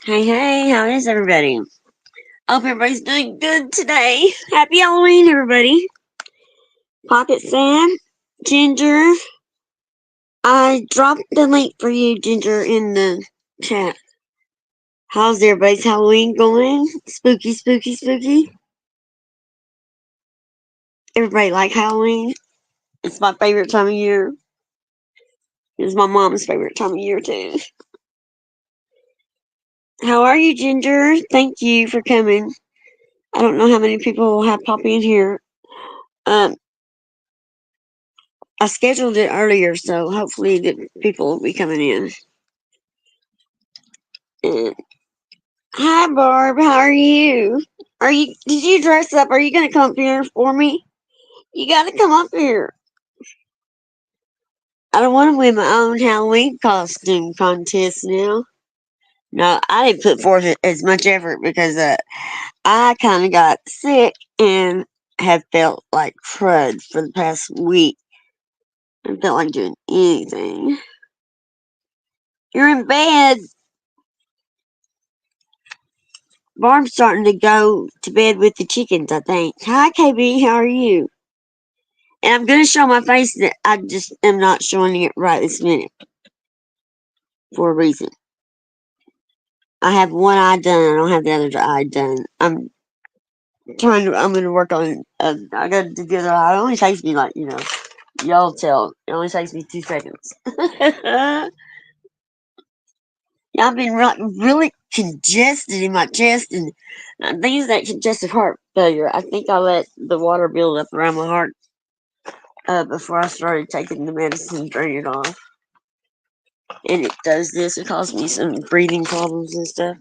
Hey, hey, how is everybody? Hope everybody's doing good today. Happy Halloween, everybody. Pocket Sam, Ginger. I dropped the link for you, Ginger, in the chat. How's everybody's Halloween going? Spooky, spooky, spooky. Everybody like Halloween? It's my favorite time of year. It's my mom's favorite time of year, too. How are you, Ginger? Thank you for coming. I don't know how many people will have Poppy in here. Um, I scheduled it earlier, so hopefully the people will be coming in. And hi, Barb. How are you? Are you? Did you dress up? Are you gonna come up here for me? You gotta come up here. I don't want to win my own Halloween costume contest now. No, I didn't put forth as much effort because I kind of got sick and have felt like crud for the past week. I felt like doing anything. You're in bed. Barb's starting to go to bed with the chickens, I think. Hi, KB. How are you? And I'm going to show my face that I just am not showing it right this minute for a reason. I have one eye done. I don't have the other eye done. I'm going to work on, I got to do the other eye. It only takes me like, y'all tell. It only takes me 2 seconds. Yeah, I've been really congested in my chest, and I think it's that congestive heart failure. I think I let the water build up around my heart before I started taking the medicine to drain it off. And it does this. It causes me some breathing problems and stuff.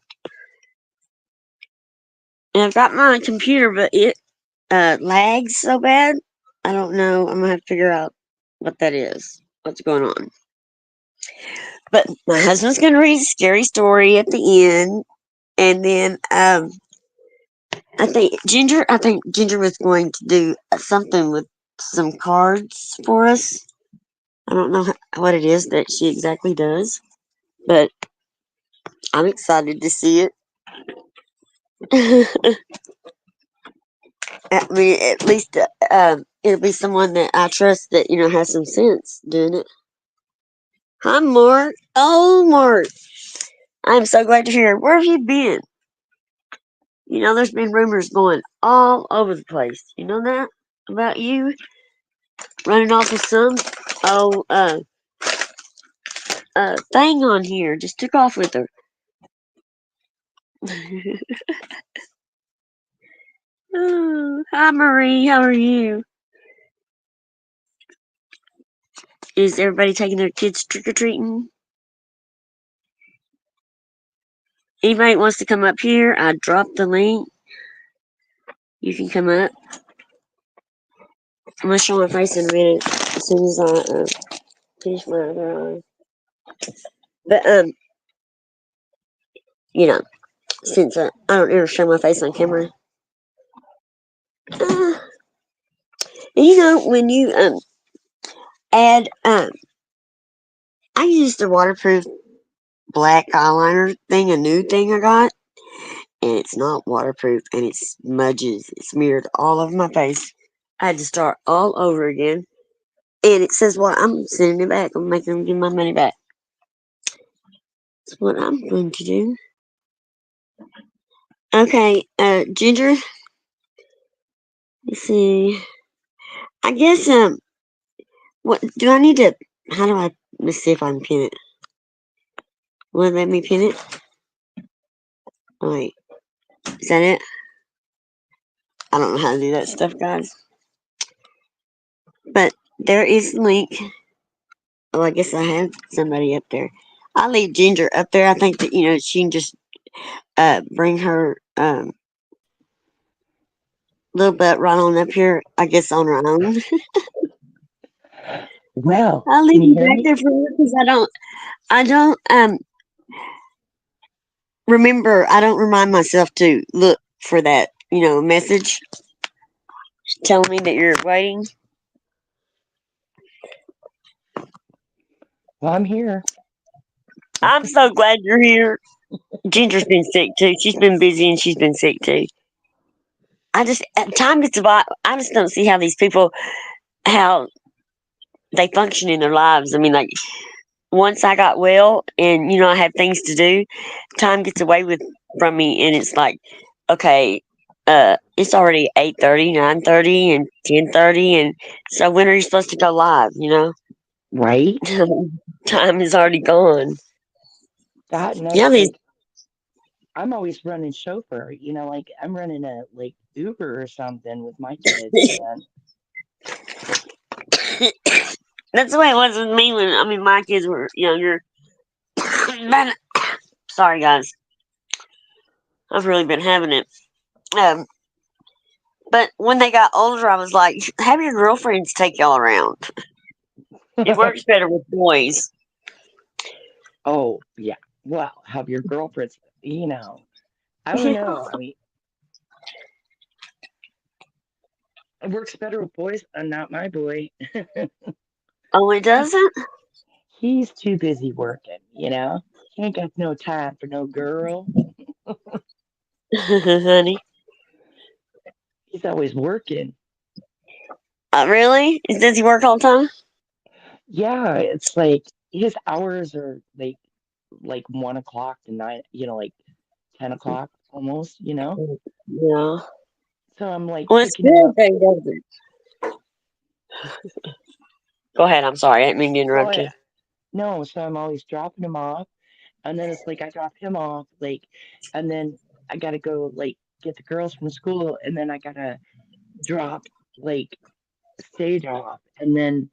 And I've got my computer, but it lags so bad. I don't know. I'm gonna have to figure out what that is. What's going on? But my husband's gonna read a scary story at the end, and then I think Ginger was going to do something with some cards for us. I don't know what it is that she exactly does, but I'm excited to see it. I mean, at least it'll be someone that I trust that has some sense doing it. Hi, Mark. Oh, Mark. I'm so glad to hear. Where have you been? There's been rumors going all over the place. You know that about you running off with some oh thing on here. Just took off with her. Oh, hi, Marie. How are you? Is everybody taking their kids trick or treating? Anybody wants to come up here? I dropped the link. You can come up. I'm gonna show my face in a minute as soon as I finish my other eye. But you know, since I don't ever show my face on camera, uh, when you add I used the waterproof black eyeliner thing, a new thing I got, and it's not waterproof, and it smudges, it smeared all over my face. I had to start all over again, and it says, "Well, I'm sending it back. I'm making them give my money back." That's what I'm going to do. Okay, Ginger. Let's see. I guess what do I need to? How do I? Let's see if I can pin it. Will it let me pin it? Oh, wait, is that it? I don't know how to do that stuff, guys. But there is the link. Oh, I guess I have somebody up there. I'll leave Ginger up there. I think that she can just bring her little butt right on up here. I guess on her own. Well, I'll can leave you you hear back me? there for her because I don't remember. I don't remind myself to look for that message telling me that you're waiting. Well, I'm here. I'm so glad you're here. Ginger's been sick too. She's been busy and she's been sick too. Time gets by. I just don't see how these people, how they function in their lives. I mean, like, once I got well and, I have things to do, time gets away from me and it's like, okay, it's already 8:30, 9:30, and 10:30, and so when are you supposed to go live, Right? Time is already gone. That and Yeah, it's these like I'm always running chauffeur, like I'm running a like Uber or something with my kids, and that's the way it was with me when, my kids were younger. But, sorry guys, I've really been having it. Um, but when they got older, I was like, have your girlfriends take y'all around. It works better with boys. oh yeah, well, have your girlfriends, I don't know. I mean, it works better with boys, not my boy. Oh, it He doesn't? he's too busy working, He ain't got no time for no girl. Honey. He's always working. Really? Does he work all the time? Yeah, it's like his hours are like 1 o'clock to nine, like 10 o'clock almost. Yeah. So I'm like Well, it's picking him good up. that he doesn't. Go ahead. I'm sorry. I didn't mean to Well, interrupt you. no, so I'm always dropping him off, and then it's like I drop him off, like, and then I gotta go like get the girls from school, and then I gotta drop like Sage off, and then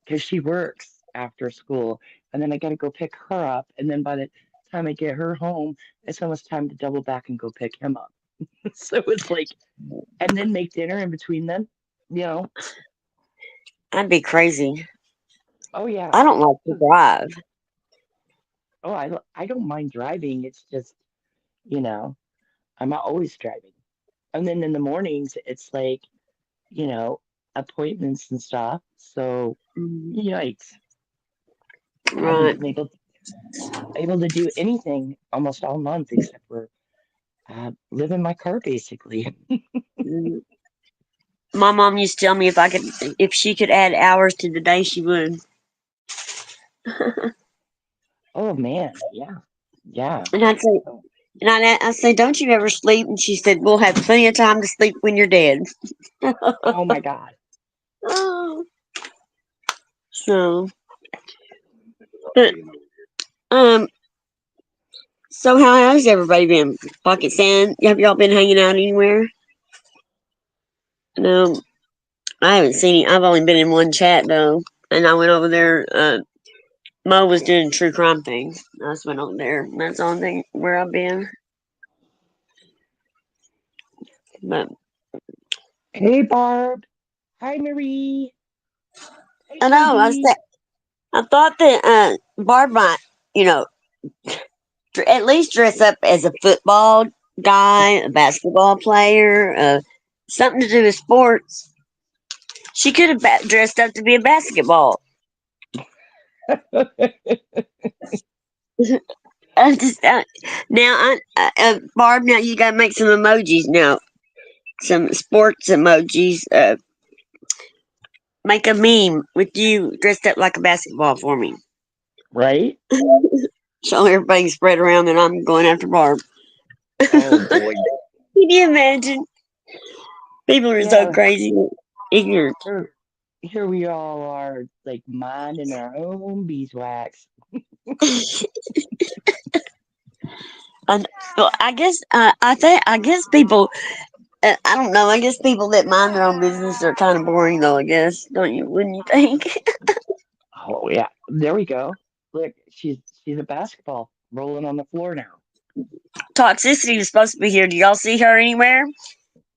because she works after school, and then I gotta go pick her up, and then by the time I get her home, it's almost time to double back and go pick him up. So it's like, and then make dinner in between them, you know. I'd be crazy. Oh yeah. I don't like to drive. Oh, I don't mind driving. It's just, you know, I'm not always driving. And then in the mornings, it's like, you know, appointments and stuff. So, Mhm. yikes. I haven't Right. been able to do anything almost all month except for live in my car basically. Mhm. My mom used to tell me if she could add hours to the day, she would. Oh man, yeah, yeah. And I'd say, I'd say, don't you ever sleep? And she said, we'll have plenty of time to sleep when you're dead. Oh my God. Oh, so, but, um, so how has everybody been? Pocket Sand? Have y'all been hanging out anywhere? No, I haven't seen. I've only been in one chat though, and I went over there. Mo was doing true crime things. I just went over there. That's the only thing where I've been. But Hey Barb. Hi Marie. Hey I know. Tracy. I thought that Barb might, you know, at least dress up as a football guy, a basketball player, something to do with sports. She could have dressed up to be a basketball. I just now, Barb. Now you gotta make some emojis now. Some sports emojis. Make a meme with you dressed up like a basketball for me. Right? So everybody can spread around that I'm going after Barb. Oh Can boy. you imagine? People are so Yeah, crazy, ignorant. here we all are, like minding our own beeswax. And, well, I guess people. I don't know. I guess people that mind their own business are kind of boring, though. I guess, don't you? Wouldn't you think? Oh yeah, there we go. Look, she's a basketball rolling on the floor now. Toxicity was supposed to be here. Do y'all see her anywhere?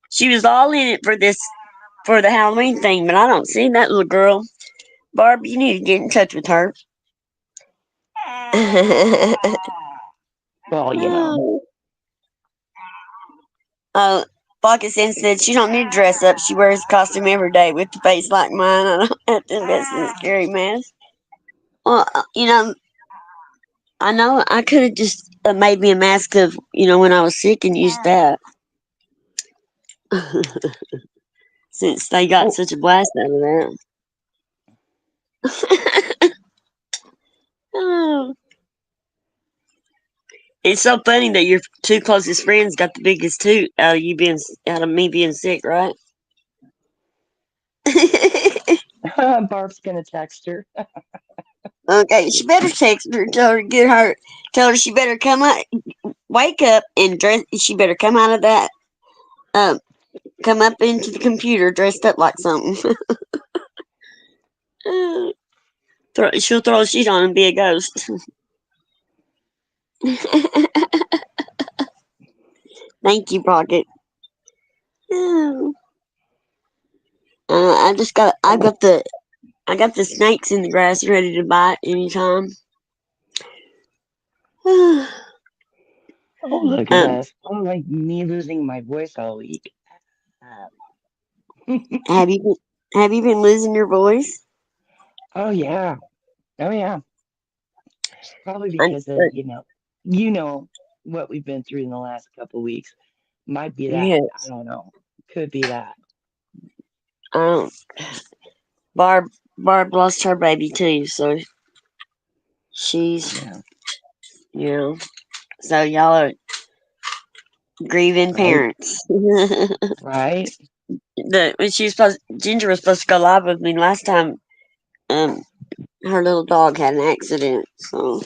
She was all in it for the Halloween thing, but I don't see that little girl. Barb, you need to get in touch with her. Well, Oh, Pakistan said she don't need to dress up. She wears a costume every day with a face like mine. I don't have to invest in a scary mask. Well, I know I could have just made me a mask of, when I was sick and used that. Since they got Oh, such a blast out of that. Oh, it's so funny that your two closest friends got the biggest toot out of me being sick, right? Barb's gonna text her. Okay, she better text her, tell her she better come up, wake up and dress. She better come out of that, um, come up into the computer dressed up like something. She'll throw a sheet on and be a ghost. Thank you, Pocket. Oh, Oh, I got the snakes in the grass ready to bite anytime. oh, look at um, us. Oh, like me losing my voice all week. Um, have you been losing your voice? oh yeah. Oh yeah. Probably I, because of, what we've been through in the last couple weeks. Might be that. I yes. don't know. Could be that. Um, Barb lost her baby too, so she's Yeah. you know. So y'all are grieving Right. parents. the Right. when Ginger was supposed to go live with me last time. Um, her little dog had an accident, so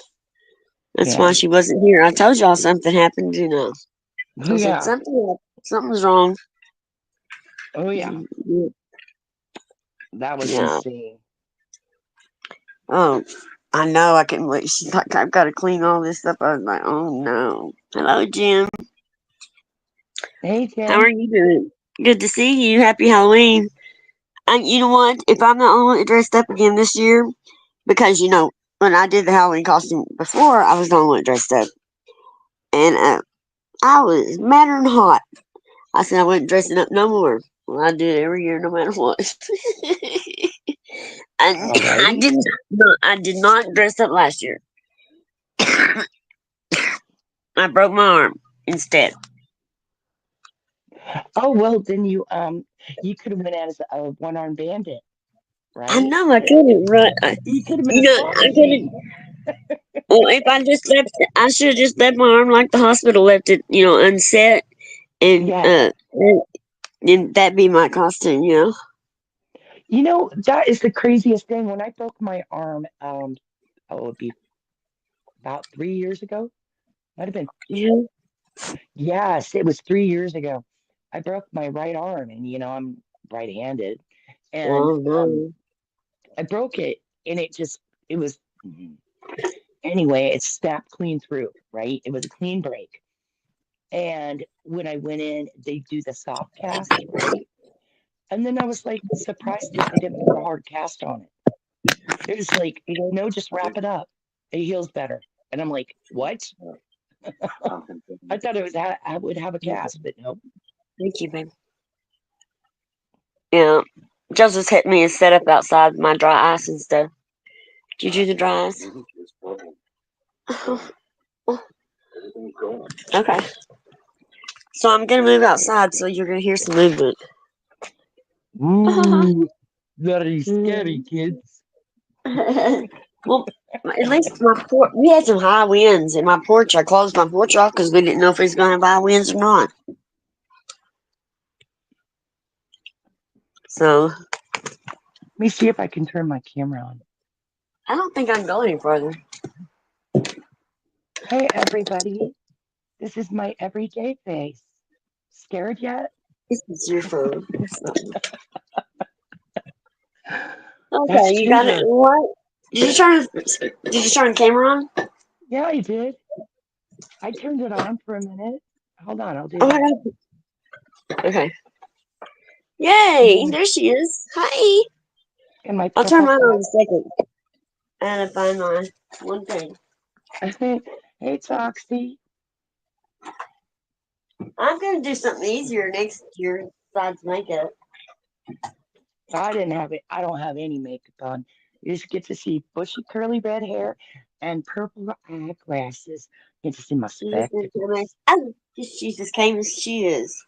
that's Yeah. why she wasn't here. I told y'all something happened, Oh I said yeah. something's wrong. Oh yeah. Yeah. That was Yeah. insane. Oh, I know. I couldn't wait. She's like, I've got to clean all this up. I was like, oh no. Hello, Jim. Hey How are Tim. you doing? Good to see you. Happy Halloween. And you know what? If I'm the only one that dressed up again this year, because when I did the Halloween costume before, I was the only one that dressed up, and I was madder than hot. I said I wasn't dressing up no more. Well, I do it every year, no matter what. And All right. I did not dress up last year. I broke my arm instead. Oh well, then you could have went as a one-armed bandit, I right? know I couldn't run. You could have been a SWAT I couldn't. machine. Well, if I just left, I should have just left my arm like the hospital left it, unset, and Yeah. and that'd be my costume. That is the craziest thing. When I broke my arm, it'd be about 3 years ago. Might have been. Yeah. Yes, it was 3 years ago. I broke my right arm, and I'm right-handed, and Oh no. I broke it, and it was anyway. It snapped clean through. Right, it was a clean break. And when I went in, they do the soft cast, right? And then I was like surprised that they didn't put a hard cast on it. They're just like, no, just wrap it up. It heals better. And I'm like, what? I thought I would have a cast, but no. Thank you, baby. Yeah. Joseph's hit me and set up outside my dry ice and stuff. Did you do the dry ice? Okay. So I'm gonna move outside, so you're gonna hear some movement. Ooh, very scary, kids. Well, at least we had some high winds in my porch. I closed my porch off because we didn't know if it was gonna have high winds or not. So Let me see if I can turn my camera on. I don't think I can go any further. Hey, everybody. This is my everyday face. Scared yet? This is your phone. Okay, That's you got it. Ginger. What? Did you turn the camera on? Yeah, I did. I turned it on for a minute. Hold on, I'll do Oh my that. god. Okay. And Yay! then There she is. Hi. in my I'll turn purple mine on in a top. second. I gotta find my one thing. Hey, Toxie. I'm gonna do something easier next year besides makeup. I didn't have it. I don't have any makeup on. You just get to see bushy, curly red hair and purple eyeglasses. Can't you see my Jesus came as spectacles? oh, this Jesus came as she is.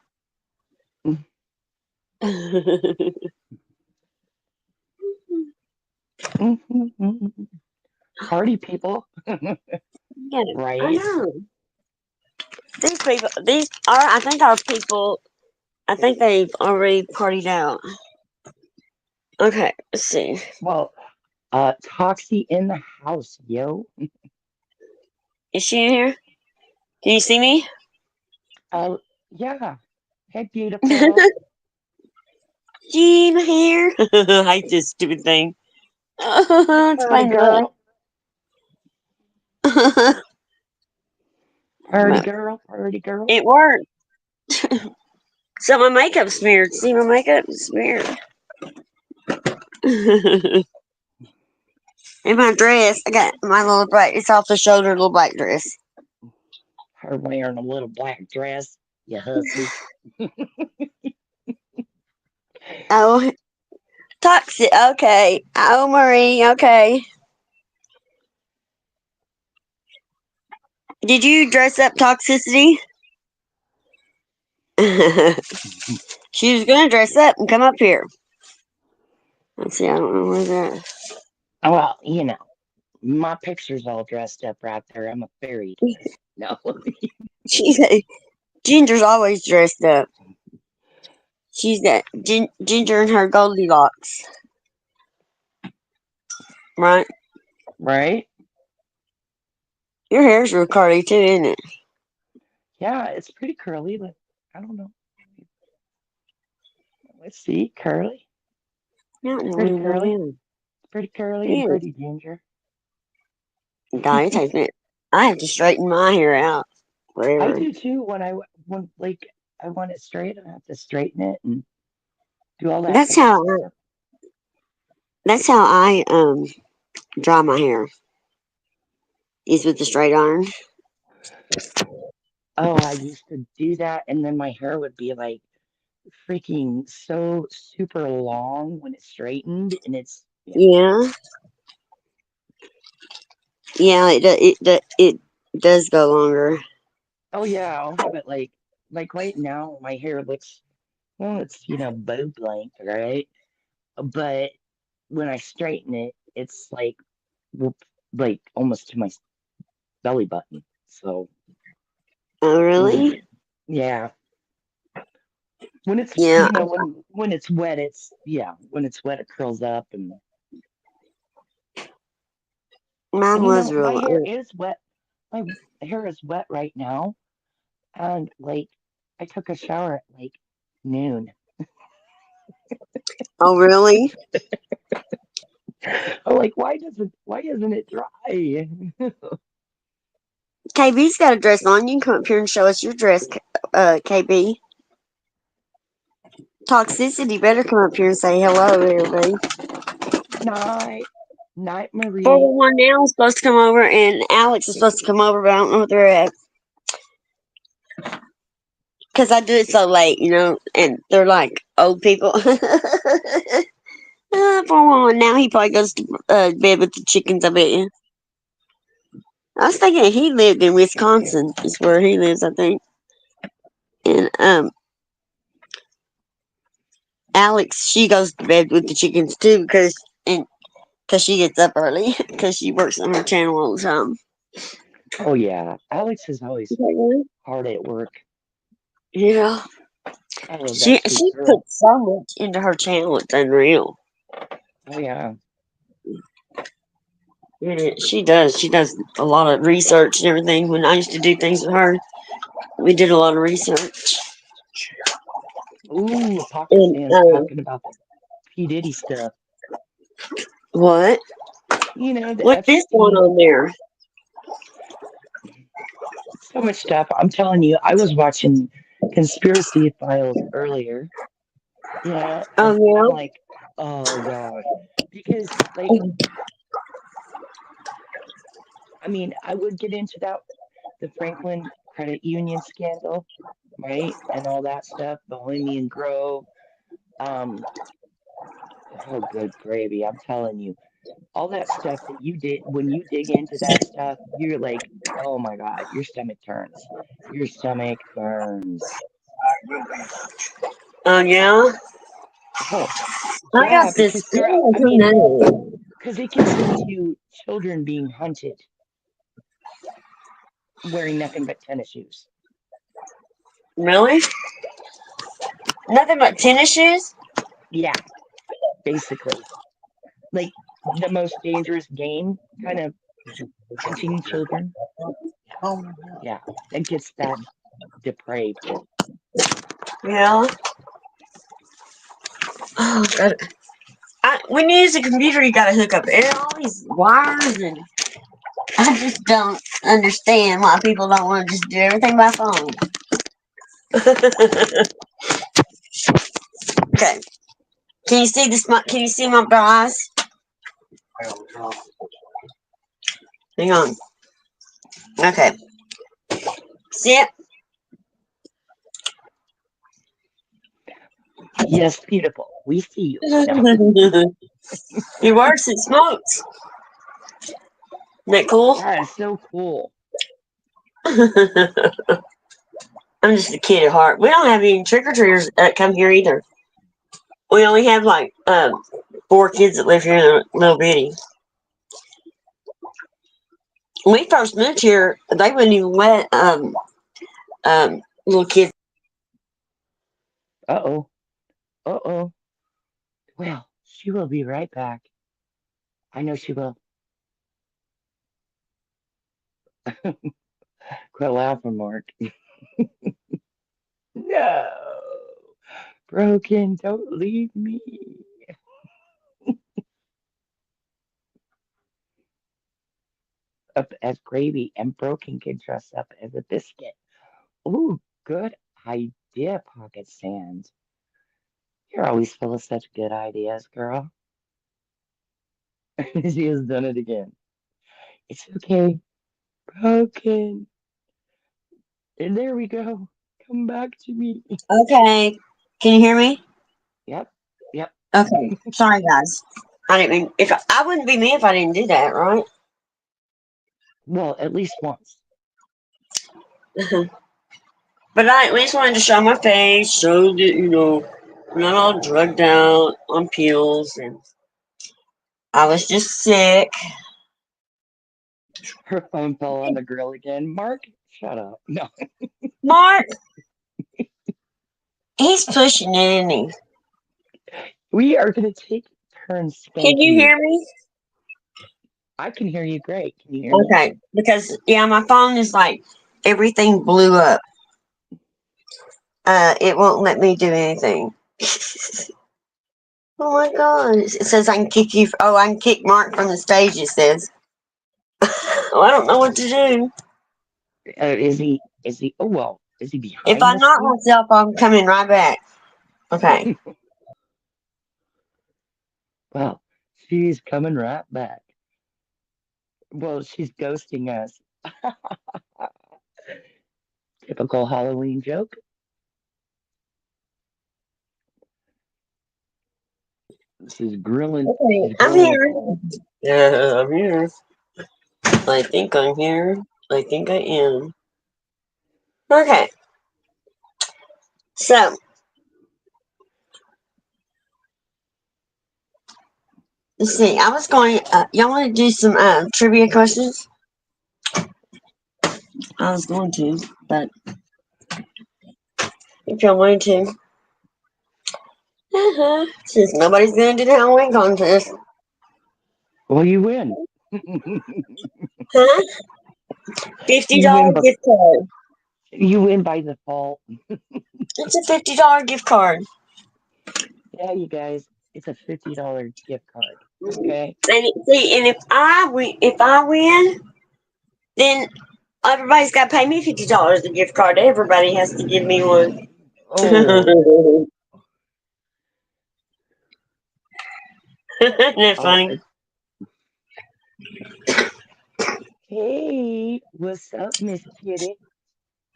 Party people, Yeah, I right? know. These people, these are, I think our people, I think they've already partied out. Okay, let's see. Well, Toxie in the house, yo. Is she in here? Can you see me? Yeah. Hey, beautiful. Jean here. I hate this stupid thing. Hey, party Explain to girl. her. Party Well, girl. Party girl. it worked. So my makeup smeared. See, my makeup is smeared. In my dress, I got my little black. It's off the shoulder little black dress. Her wearing a little black dress. You hussy. Oh, toxic. Okay. Oh, Marie. Okay. Did you dress up toxicity? She was gonna dress up and come up here. Let's see. I don't know where that. Well, my picture's all dressed up right there. I'm a fairy tale. No. She's Ginger's always dressed up. She's got Ginger and her Goldilocks, right? Right? Your hair's real curly too, isn't it? Yeah, it's pretty curly, but I don't know. Let's see. Curly. No, It's no, pretty no, curly. no. It's pretty curly It and is. pretty ginger. God, it takes me. I have to straighten my hair out I forever. do too. When like I want it straight, I have to straighten it and do all that That's fun how. stuff. That's how I dry my hair. Is with the straight iron. Oh, I used to do that, and then my hair would be like freaking so super long when it's straightened, and it's yeah. Yeah, yeah. It does go longer. Oh yeah, I'll have it like right now. My hair looks well, it's boob length, right? But when I straighten it, it's like whoop, like almost to my belly button. So Oh, mm, really? yeah, when it's Yeah, when it's wet, when it's wet, it curls up, and mine was my real. hair is wet. My hair is wet right now, and like I took a shower at like noon. Oh, really? I'm like, why isn't it dry? KB's got a dress on. You can come up here and show us your dress, KB. Toxicity better come up here and say hello, everybody. Night, night, Marie. 411 now is supposed to come over, and Alex is supposed to come over, but I don't know where they're at. Because I do it so late, and they're like old people. 411 now, he probably goes to bed with the chickens, I bet you. I was thinking he lived in Wisconsin, is where he lives, I think. And Alex, she goes to bed with the chickens too, because she gets up early, because she works on her channel all the time. Oh yeah, Alex is always Okay. hard at work. Yeah. I love that She sweet girl. puts so much into her channel, it's unreal. Oh yeah. Yeah, she does. She does a lot of research and everything. When I used to do things with her, we did a lot of research. Ooh, And Pakistan's talking about the P Diddy stuff. what? The What's this going Epstein. on there? So much stuff. I'm telling you, I was watching Conspiracy Files earlier. Oh And I'm yeah. like, oh gosh, because like, I mean, I would get into the Franklin Credit Union scandal, right, and all that stuff, Bohemian Grove. Um, oh, good gravy, I'm telling you. all that stuff that you did, when you dig into that stuff, you're like, oh my God, your stomach turns. Your stomach burns. Oh yeah, Oh, I yeah, got this because girl, feeling I from mean, that. because it gets into children being hunted wearing nothing but tennis shoes. Really? Nothing but tennis shoes? Yeah, basically. Like the most dangerous game, kind of hunting children. Yeah, it gets that depraved. Yeah. Oh, God. When you use a computer, you gotta hook up all these wires, and I just don't understand why people don't want to just do everything by phone. Okay. Can you see this? Can you see my eyes? Hang on. Okay. See it? Yes, beautiful. We see you. No. It works. It smokes. Isn't that cool? That is so cool. I'm just a kid at heart. We don't have any trick or treaters that come here either. We only have like 4 kids that live here in a little bitty. When we first moved here, they wouldn't even let little kids. Uh-oh. Uh-oh. Well, she will be right back. I know she will. Quit laughing, Mark. No. Broken, don't leave me. Up as gravy and Broken can dress up as a biscuit. Ooh, good idea, Pocket Sands. You're always full of such good ideas, girl. She has done it again. It's okay, Broken. And there we go. Come back to me. Okay, can you hear me? Yep, yep. Okay, sorry guys. I didn't mean if I wouldn't be me if I didn't do that, right? Well, at least once. But I at least wanted to show my face, show that I'm not all drugged out on pills, and I was just sick. Her phone fell on the grill again. Mark, shut up. No, Mark, he's pushing it, isn't he? we are going to take turns Can you spanking you. hear me? I can hear you great. Can you hear me? Okay, because yeah, my phone is like everything blew up. It won't let me do anything. Oh my god! It says I can kick you. Oh, I can kick Mark from the stage. It says. Oh, I don't know what to do. Is he, oh, well, is he If behind I the knock screen? myself, I'm coming right back. Okay. Well, she's coming right back. Well, she's ghosting us. Typical Halloween joke. She's grilling. Okay, She's I'm grilling. here. Yeah, I'm here. I think I'm here. I think I am. Okay. So, let's see. I was going. Y'all want to do some trivia questions? I was going to, but if y'all wanted to. Since nobody's going to do the Halloween contest. Well, you win. Huh? $50 You win, but gift card. you win by default. It's a $50 gift card. Yeah, you guys, it's a $50 gift card. Okay. And if I win, then everybody's got to pay me $50 a gift card. Everybody has to give me one. Oh, Isn't that oh. funny? Hey, what's up, Miss Kitty?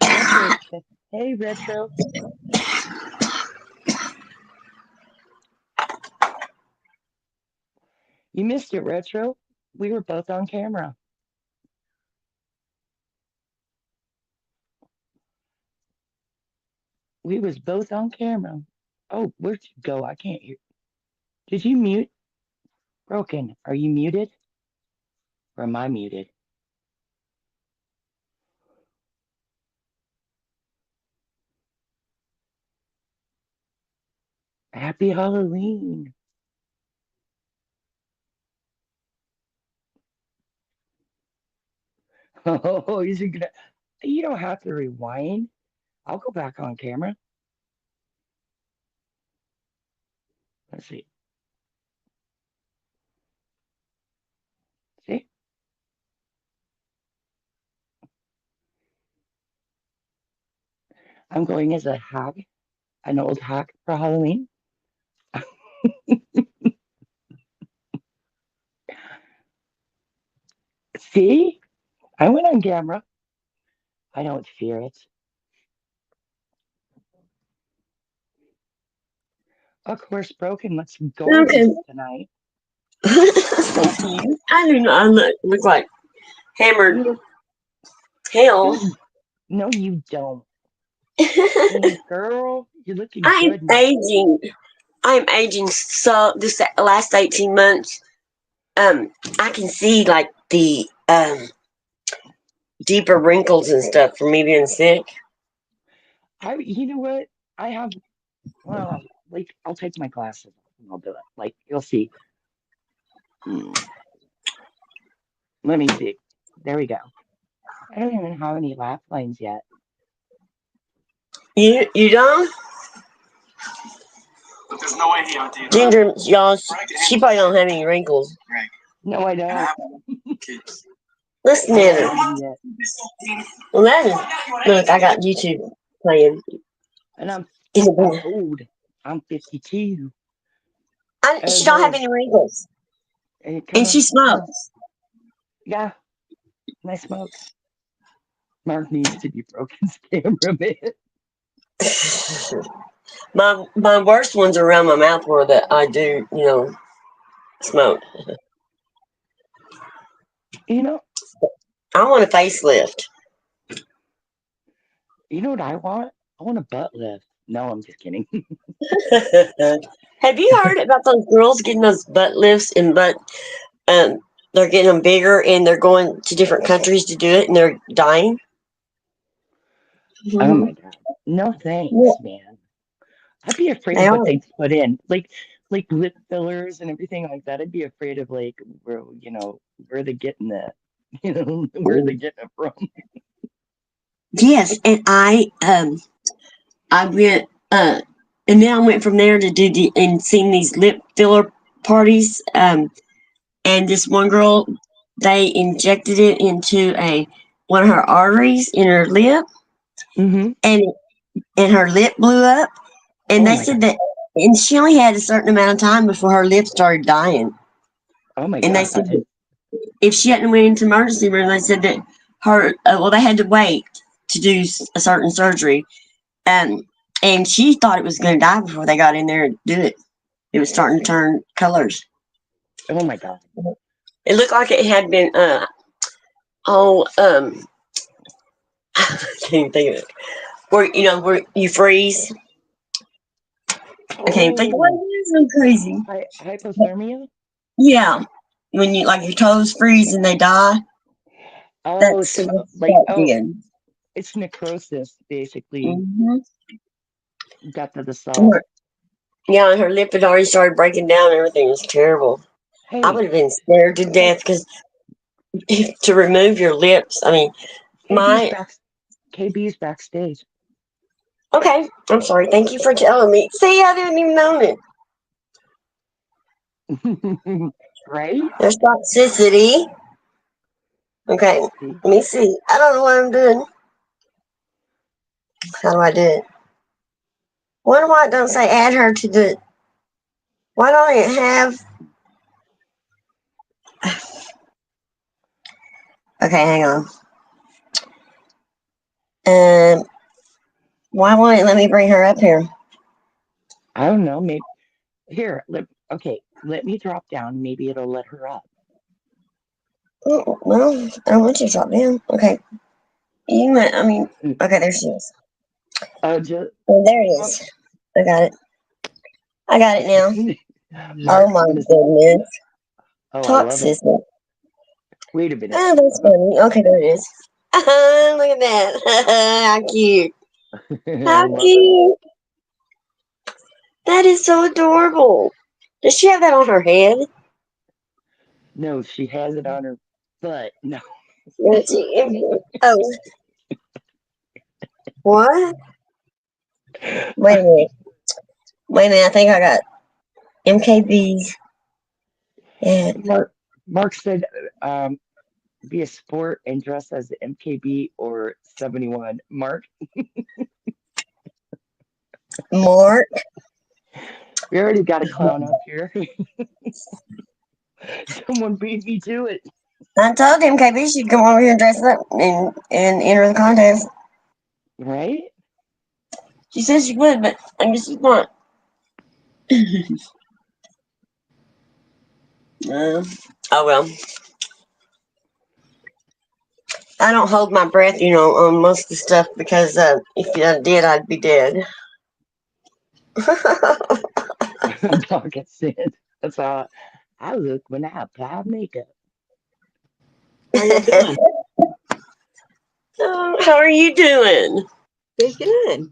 Retro. Hey, Retro. You missed it, Retro. We were both on camera. We was both on camera. Oh, where'd you go? I can't hear. Did you mute? Broken. Are you muted? Or am I muted? Happy Halloween. Oh, is it gonna? You don't have to rewind. I'll go back on camera. Let's see. See? I'm going as a hag, an old hag for Halloween. See? I went on camera. I don't fear it. Of course, Broken looks Okay. gorgeous tonight. Thank you. I do not look like hammered You look, you hell. look, no, you don't. I'm Dang, girl, you're looking good now. aging. I'm aging so this last 18 months. I can see like the deeper wrinkles and stuff from me being sick. You know what? I have, well, like, I'll take my glasses off and I'll do it. Like, you'll see. Hmm, let me see. There we go. I don't even have any laugh lines yet. You don't? But there's no way he outdid Ginger, y'all, she probably don't have any wrinkles. Greg. No, I don't. Kids. Listen I at don't her. have any yet. Well, that is, look, I got YouTube playing. And I'm And old. I'm 52. And she don't have hey, any wrinkles. and And she smokes. yeah, and I smoke. Mark needs to be Broken's cameraman. My worst ones are around my mouth where that I do, smoke. You know, I want a facelift. you know what I want? I want a butt lift. No, I'm just kidding. Have you heard about those girls getting those butt lifts and um they're getting them bigger and they're going to different countries to do it and they're dying? Oh Mm-hmm. my God. No Yeah, thanks, man. I'd be afraid they of are. what they put in, like lip fillers and everything like that. I'd be afraid of like where they getting that, where they getting it from. Yes, and I went and then I went from there to do and seen these lip filler parties. And this one girl, they injected it into one of her arteries in her lip, Hmm. and her lip blew up. And Oh they my said God. that, and she only had a certain amount of time before her lip started dying. Oh my And they said God. that if she hadn't went into emergency room, they said that they had to wait to do a certain surgery, um, and she thought it was going to die before they got in there and do it. It was starting to turn colors. Oh my God. It looked like it had been oh I can't even think of it. Where you freeze. I can't think of what it Oh, is. I'm crazy. hypothermia. Yeah, when you like your toes freeze and they die. Oh, That's so what like that oh, did. it's necrosis basically. Mm-hmm. Got to the cell. Yeah, and her lip had already started breaking down. Everything was terrible. I would Hey, have been scared to hey, death because to remove your lips. I mean, KB's my back. KB's backstage. okay. I'm sorry. Thank you for telling me. See, I didn't even know it. Right? There's toxicity. Okay, See? let me see. I don't know what I'm doing. How do I do it? Wonder why it don't say add her to the. Why don't it have? Okay, hang on. Um, why won't it let me bring her up here? I don't know. Maybe here. Okay. Let me drop down. Maybe it'll let her up. Oh, well, I don't want you to drop down. Okay. You might, I mean, okay, there she is. Just Oh, there it is. I got it. I got it now. Oh Mark's my gonna. goodness. Oh, I Talk, love it. sister. Wait a minute. Oh, that's funny. Okay, there it is. Look at that. How cute. I How love it. cute. That is so adorable. Does she have that on her head? No, she has it on her butt. No. Oh, what? Wait a minute. Wait a minute. I think I got MKB's. Yeah. Mark said, be a sport and dress as the MKB or 71. Mark, Mark. we already got a clown up here. Someone beat me to it. I told MKB she'd come over here and dress up and enter the contest. Right? She said she would, but I guess she's not. Oh well. I don't hold my breath, on most of the stuff because if I did, I'd be dead. Like I said, that's how I look when I apply makeup. How y'all doing? How are you doing? Good, good.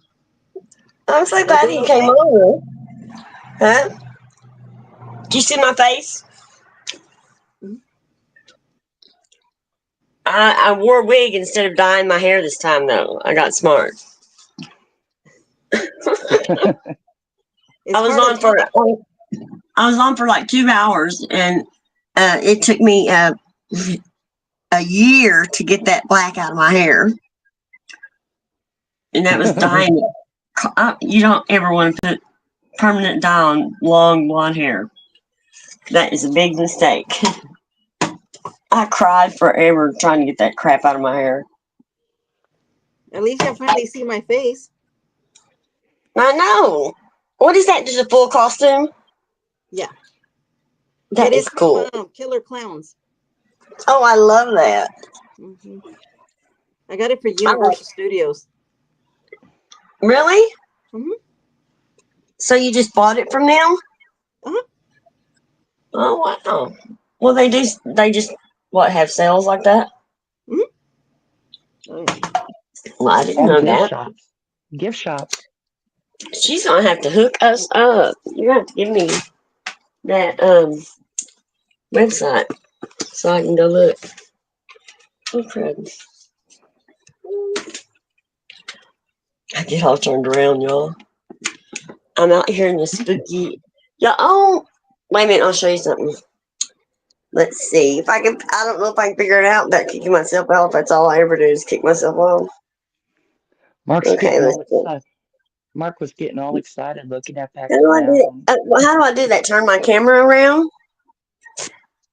I'm so Y'all glad doing you came okay? over. Huh? Do you see my face? Mhm. I wore a wig instead of dyeing my hair this time, though. I got smart. It's I was hard on to tell. for like 2 hours, and it took me a year to get that black out of my hair, and that was dyeing it. You don't ever want to put permanent dye on long blonde hair. That is a big mistake. I cried forever trying to get that crap out of my hair. At least y'all finally see my face. I know. What is that? Just a full costume? Yeah. That It is is cool. from Killer Clowns. Oh, I love that. hmm I got it for I like. Universal Studios. Really? hmm So you just bought it from them? Uh-huh. Oh wow. Well, they do. They just what have sales like that? hmm Oh, yeah. Well, I didn't Oh, know gift that. shops. Gift shops. She's gonna have to hook us up. You're gonna have to give me that website so I can go look. Oh crud! I get all turned around, y'all. I'm out here in the spooky. Yeah. Oh, wait a minute. I'll show you something. Let's see if I can. I don't know if I can figure it out. That kicking myself off. That's all I ever do is kick myself off. Mark's Okay, getting let's all see. excited. Mark was getting all excited looking at that How do I do that? clown. How do I do that? Turn my camera around?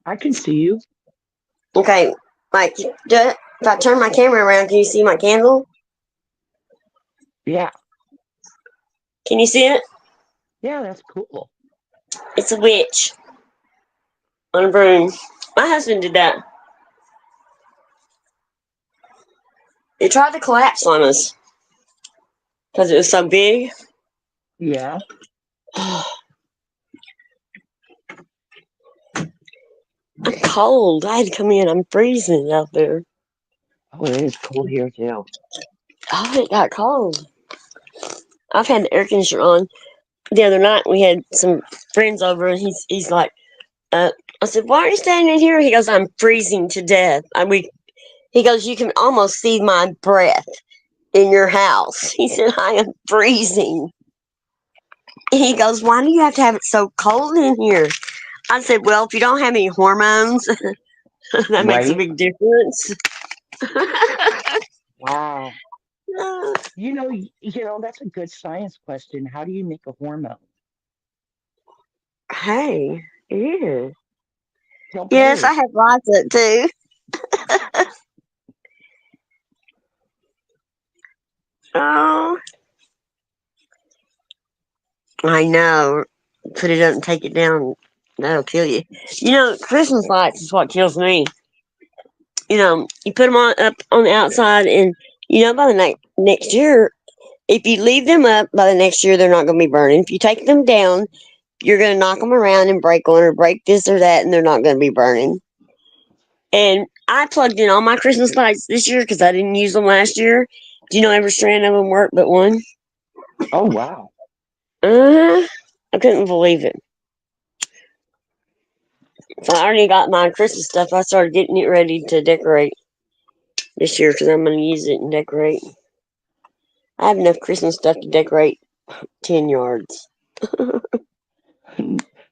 I can see you. Okay, like if I turn my camera around, can you see my candle? Yeah. Can you see it? Yeah, that's cool. It's a witch on a broom. My husband did that. It tried to collapse on us because it was so big. Yeah. I'm cold. I had to come in. I'm freezing out there. Oh, it is cold here too. Oh, it got cold. I've had the air conditioner on. The other night we had some friends over, and he's like, I said, "Why are you standing in here?" He goes, "I'm freezing to death." He goes, "You can almost see my breath in your house." He said, "I am freezing." He goes, "Why do you have to have it so cold in here?" I said, "Well, if you don't have any hormones, that makes a Right? big difference." Wow. That's a good science question. How do you make a hormone? Hey, yeah. Don't play Yes, I with have lots of it too. Oh, I know. Put it up and take it down. That'll kill you. You know, Christmas lights is what kills me. You know, you put them on up on the outside, and you know, by the next year, if you leave them up, by the next year they're not going to be burning. If you take them down, you're going to knock them around and break one or break this or that, and they're not going to be burning. And I plugged in all my Christmas lights this year because I didn't use them last year. Do you know every strand of them worked but one? Oh wow. I couldn't believe it. So I already got my Christmas stuff. I started getting it ready to decorate this year because I'm going to use it and decorate. I have enough Christmas stuff to decorate 10 yards.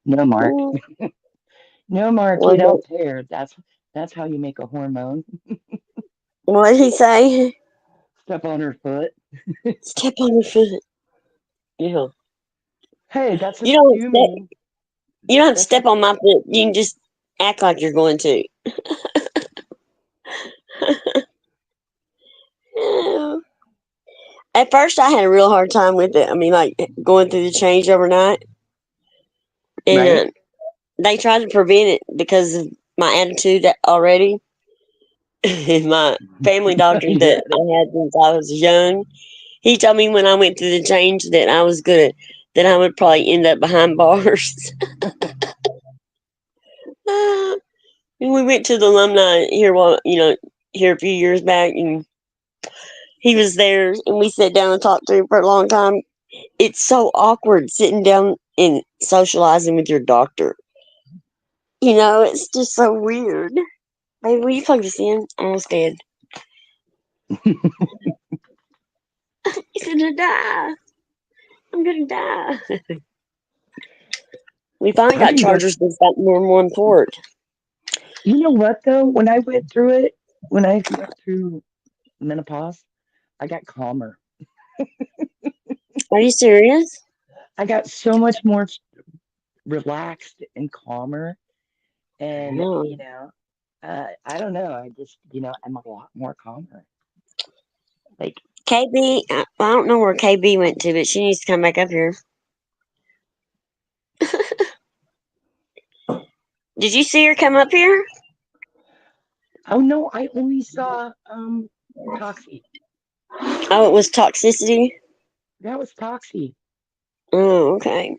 No, Mark. Mm, No, Mark. You One don't day. care. That's how you make a hormone. What did he say? Step on her foot. Step on your foot. Yeah. Hey, that's You don't step. assuming. You don't have to That's step on my foot. You can just act like you're going to. Yeah. At first, I had a real hard time with it. I mean, like going through the change overnight, and right. they tried to prevent it because of my attitude already. And my family doctor Yeah. that I had since I was young, he told me when I went through the change that that I would probably end up behind bars. And we went to the alumni here, here a few years back, and he was there, and we sat down and talked to him for a long time. It's so awkward sitting down and socializing with your doctor. You know, it's just so weird. Baby, will you plug this in? I'm almost dead. He's gonna die. I'm gonna die. We finally I got didn't go. chargers that's got more than one port. You know what though? When I went through it, when I went through menopause, I got calmer. Are you serious? I got so much more relaxed and calmer. And, No. I don't know. I just, I'm a lot more calmer. Like, KB, I don't know where KB went to, but she needs to come back up here. Did you see her come up here? oh no, I only saw Toxie. Oh, it was toxicity. That was Toxie. Oh, okay.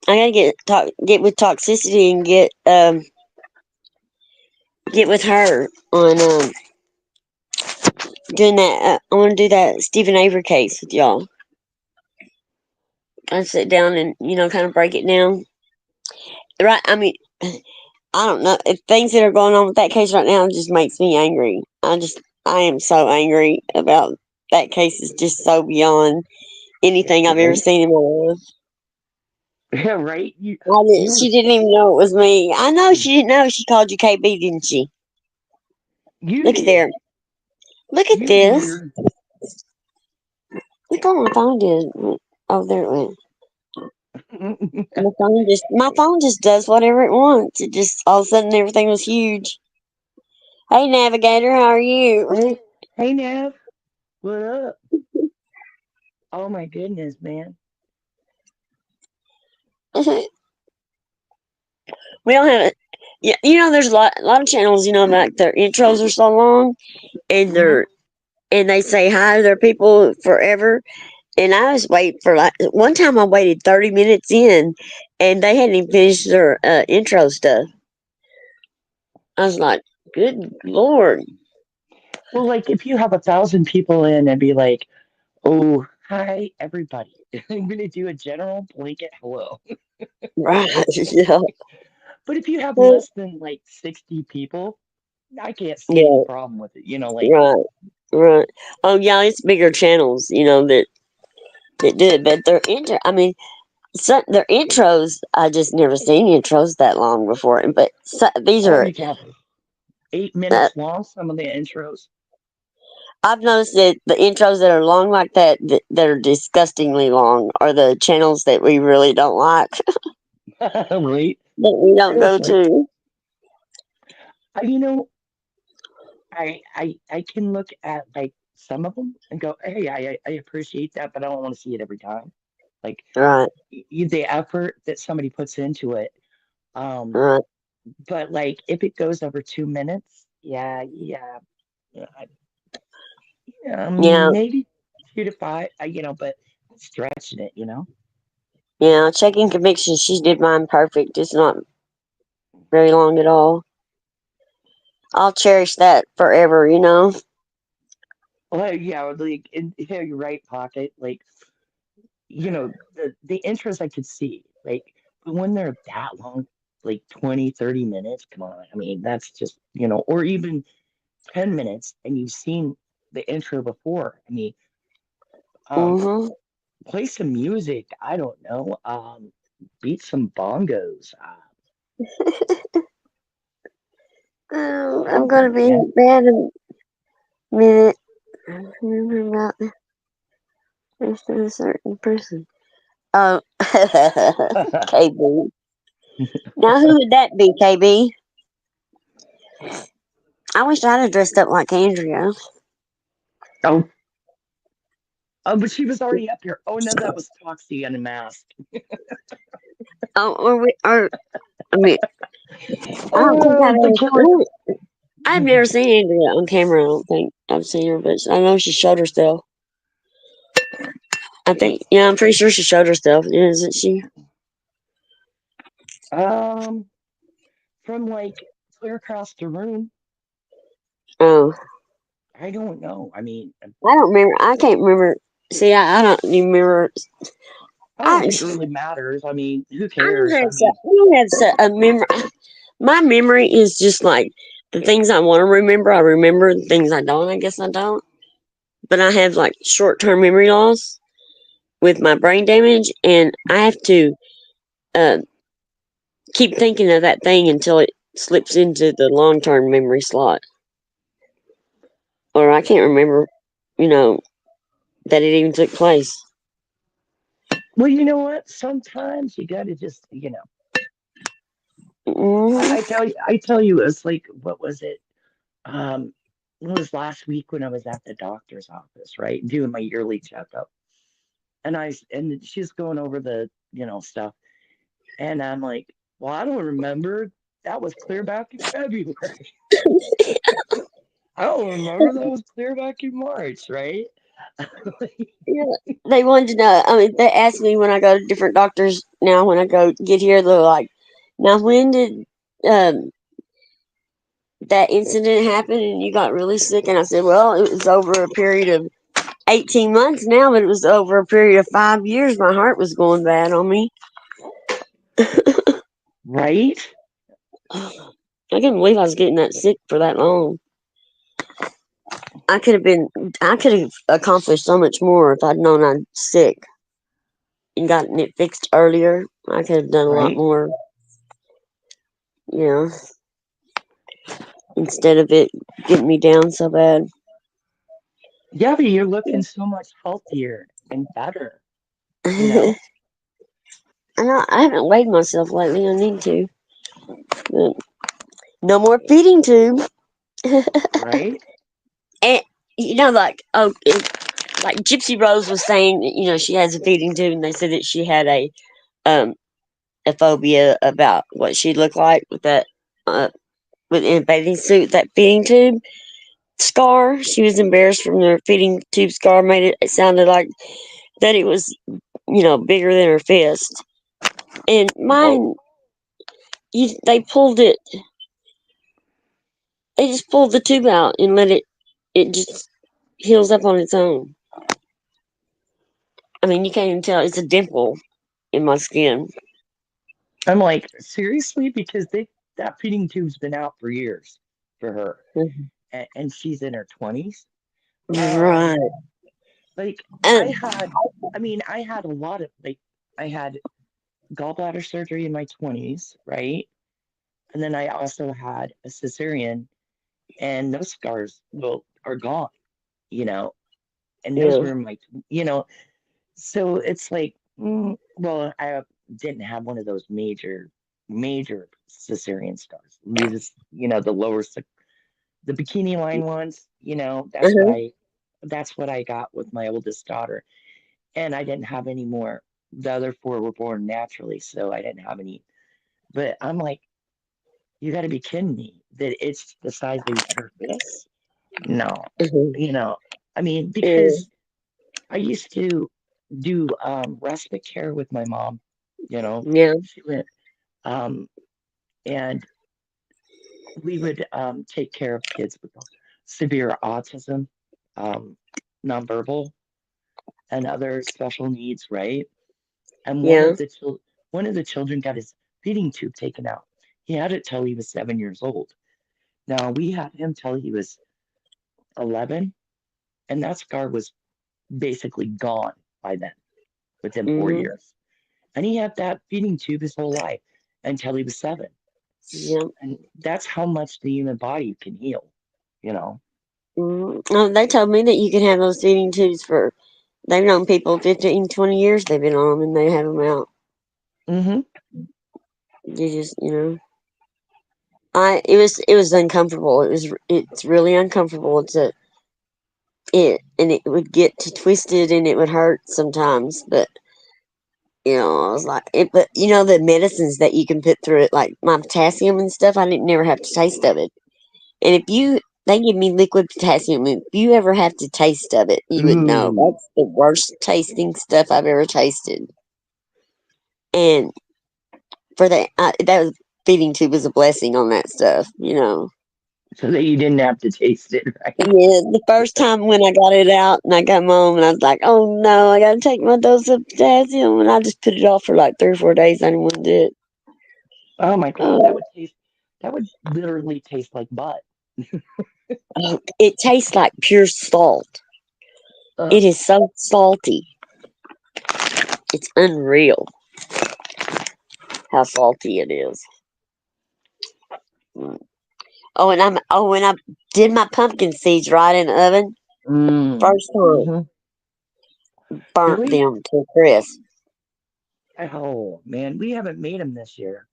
I gotta get with toxicity and get with her on doing that. I want to do that Stephen Avery case with y'all. I sit down and kind of break it down. Right? I mean, I don't know if things that are going on with that case right now just makes me angry. I am so angry about that case. Is just so beyond anything I've ever Right? seen in my life. Yeah, right. She You didn't even know it was me. I know she didn't know. She called you KB, didn't she? you Look at did. there. Look at You this. weird. Look what my phone did. Oh, there it went. My phone just does whatever it wants. It just all of a sudden everything was huge. Hey navigator, how are you? Hey Nav, what up? Oh my goodness, man. We don't have it. Yeah, there's a lot of channels. Like their intros are so long, and Hmm. they say hi to their people forever. And I was waiting for like one time I waited 30 minutes in, and they hadn't even finished their intro stuff. I was like, "Good lord!" Well, like if you have 1,000 people in and be like, "Oh, hi everybody," I'm gonna do a general blanket hello. Right? Yeah. But if you have less than like 60 people, I can't see any Yeah. problem with it. Like, Right. Right. Oh yeah, it's bigger channels. That do it, but their intro. I mean, their intros. I just never seen intros that long before. But these oh, are. you can have eight Uh, minutes long. Some of the intros, I've noticed that the intros that are long like that are disgustingly long, are the channels that we really don't like, right? that we don't go Seriously, to. I, you know, I can look at like some of them and go, "Hey, I appreciate that, but I don't want to see it every time." Like Right. the effort that somebody puts into it. Um, Right. but like if it goes over 2 minutes, Yeah. maybe 2 to 5, but stretching it, Yeah. Checking convictions. She did mine perfect. It's not very long at all. I'll cherish that forever. Well, yeah, like in your right pocket, like the interest I could see, like, but when they're that long, like 20, 30 minutes, come on. I mean, that's just, or even 10 minutes and you've seen the intro before. I mean, um, Mm-hmm. play some music. I don't know. Beat some bongos. I'm gonna be Yeah. in bed in a minute. I remember about this to a certain person. Oh, KB. Now who would that be, KB? I wish I'd have dressed up like Andrea. Oh, but she was already up here. Oh no, that was Toxie unmasked. Oh, or I mean, I don't think Oh, the killer. I've never seen Andrea on camera. I don't think I've seen her, but I know she showed herself. I think, yeah, I'm pretty sure she showed herself, isn't she? Um, from like clear across the room. Oh, I don't know. I mean, I don't remember. I can't remember. See, I don't even remember. I don't I, think it really matters. I mean, who I don't cares? I have mean, I don't have a memory. My memory is just like the things I want to remember. I remember the things I don't. I guess I don't. But I have like short term memory loss with my brain damage, and I have to uh, keep thinking of that thing until it slips into the long term memory slot, or I can't remember. You know that it even took place. well, you know what? Sometimes you gotta just, Hmm. I tell you, it's like, what was it? Um, it was last week when I was at the doctor's office, right, doing my yearly checkup, and she's going over the, stuff, and I'm like, well, I don't remember. That was clear back in February. I don't remember that was clear back in March, right? Yeah, they wanted to know. I mean, they ask me when I go to different doctors now. When I go get here, they're like, "Now, when did um, that incident happen and you got really sick?" And I said, "Well, it was over a period of 18 months now, but it was over a period of 5 years. My heart was going bad on me. Right? I couldn't believe I was getting that sick for that long. I could have accomplished so much more if I'd known I'm sick and gotten it fixed earlier. I could have done a lot Right? more, you know, instead of it getting me down so bad. Yeah, but you're looking so much healthier and better, you I know? know I haven't weighed myself lately. I need to, but no more feeding tube. Right? And like like Gypsy Rose was saying, that, she has a feeding tube, and they said that she had um a phobia about what she looked like with that with in a bathing suit. That feeding tube scar. She was embarrassed from the feeding tube scar. Made it sounded like that it was bigger than her fist. And Whoa. mine, they pulled it. They just pulled the tube out and let it. It just heals up on its own. I mean, you can't even tell. It's a dimple in my skin. I'm like, seriously? Because that feeding tube's been out for years for her, and she's in her 20s. Um, Right. like I And had, I had a lot of like, I had gallbladder surgery in my 20s, right? And then I also had a cesarean, and those scars, well, are gone, you know, and those yeah. were my, you know, so it's like, well, I didn't have one of those major cesarean scars. These, the lower, the bikini line ones, Uh-huh. that's what I got with my oldest daughter. And I didn't have any more. The other four were born naturally, so I didn't have any. But I'm like, you got to be kidding me that it's the size of your fist? No, Mhm. you know, I mean, Yeah. because I used to do respite care with my mom. You know, Yeah. she went um, and we would take care of kids with severe autism, um, nonverbal, and other special needs, right? And Yeah. one of the children got his feeding tube taken out. He had it till he was 7 years old. Now we had him till he was 11, and that scar was basically gone by then, within four Mhm. years. And he had that feeding tube his whole life until he was 7. Yeah. And that's how much the human body can heal, you know. Mhm. Oh, they told me that you can have those feeding tubes for. They've known people 15, 20 years they've been on them and they have them out. Hmm. You just, it was uncomfortable. It's really uncomfortable. And it would get to twisted and it would hurt sometimes, but I was like it. But the medicines that you can put through it, like my potassium and stuff, I didn't never have to taste of it. And if they give me liquid potassium, if you ever have to taste of it, you would know Ooh. that's the worst tasting stuff I've ever tasted. And for that was feeding tube was a blessing on that stuff. So that you didn't have to taste it, right? Yeah, the first time when I got it out and I got home and I was like, oh no, I gotta take my dose of potassium, and I just put it off for like 3 or 4 days. I didn't want to do it. Oh my God, Oh, that would literally taste like butt. it tastes like pure salt. Ugh. It is so salty. It's unreal how salty it is. Mm. When I did my pumpkin seeds right in the oven, Mm. first time Hmm. burnt Really? them to a crisp. Oh man, we haven't made them this year.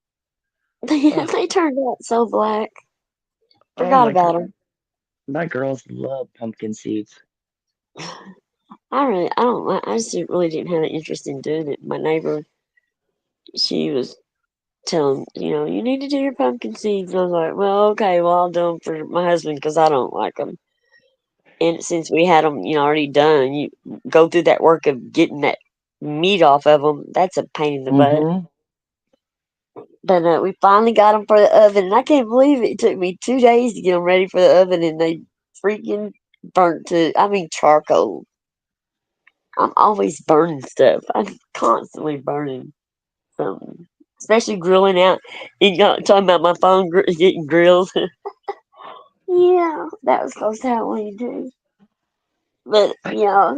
Ugh. They turned out so black. Oh Forgot my about God, them. my girls love pumpkin seeds. I don't. I just really didn't have an interest in doing it. My neighbor, she was telling, you need to do your pumpkin seeds. And I was like, well, okay, well, I'll do them for my husband because I don't like them. And since we had them, already done, you go through that work of getting that meat off of them. That's a pain in the butt. Mm-hmm. But we finally got them for the oven, and I can't believe it took me 2 days to get them ready for the oven, and they freaking burnt I mean, charcoal. I'm always burning stuff. I'm constantly burning something, especially grilling out. You got talking about my phone getting grilled. Yeah, that was close to Halloween too. But I,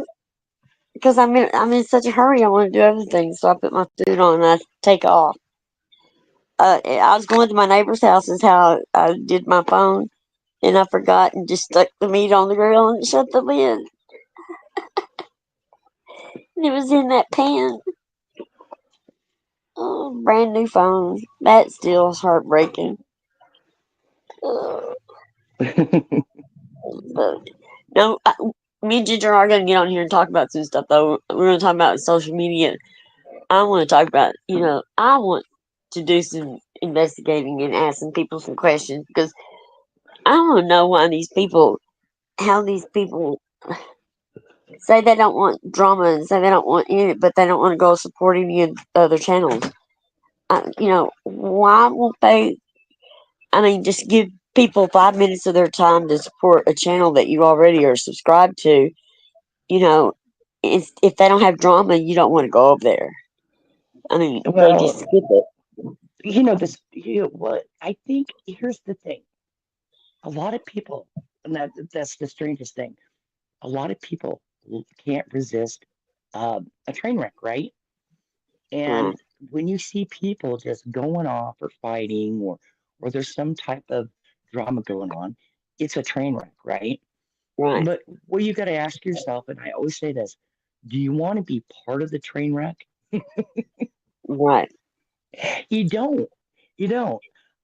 because I'm in such a hurry, I want to do everything, so I put my food on and I take off. I was going to my neighbor's house. Is how I did my phone, and I forgot and just stuck the meat on the grill and shut the lid. And it was in that pan. Oh, brand new phone. That still is heartbreaking. Uh, but no, me and Ginger are going to get on here and talk about some stuff, though. We're going to talk about social media. I want to talk about, I want to do some investigating and asking people some questions because I want to know how these people say they don't want drama and say they don't want any, but they don't want to go support any of the other channels. Why won't they? I mean, just give people 5 minutes of their time to support a channel that you already are subscribed to. You know, if they don't have drama, you don't want to go over there. I mean, they just well, skip it. this. What I think here's the thing. A lot of people, and that's the strangest thing. A lot of people can't resist a train wreck, right? Right, And when you see people just going off or fighting or there's some type of drama going on, it's a train wreck, right? right, But what you got to ask yourself, and I always say this, do you want to be part of the train wreck? right. You don't. You don't.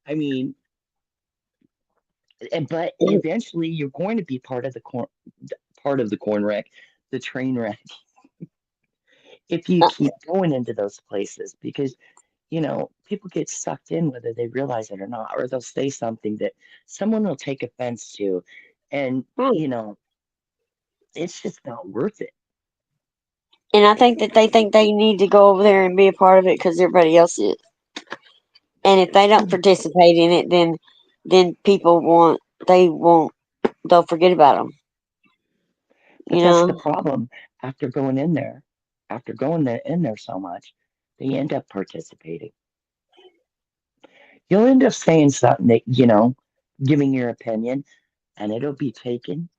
I mean, but eventually you're going to be part of the corn wreck, the train wreck. if you Uh, keep going into those places, because people get sucked in whether they realize it or not, or they'll say something that someone will take offense to, and right. it's just not worth it. And I think they need to go over there and be a part of it because everybody else is. And if they don't participate in it, then people won't they'll forget about them. But You that's the know. problem. After going in there, after going there in there so much, they end up participating. You'll end up saying something that, giving your opinion, and it'll be taken,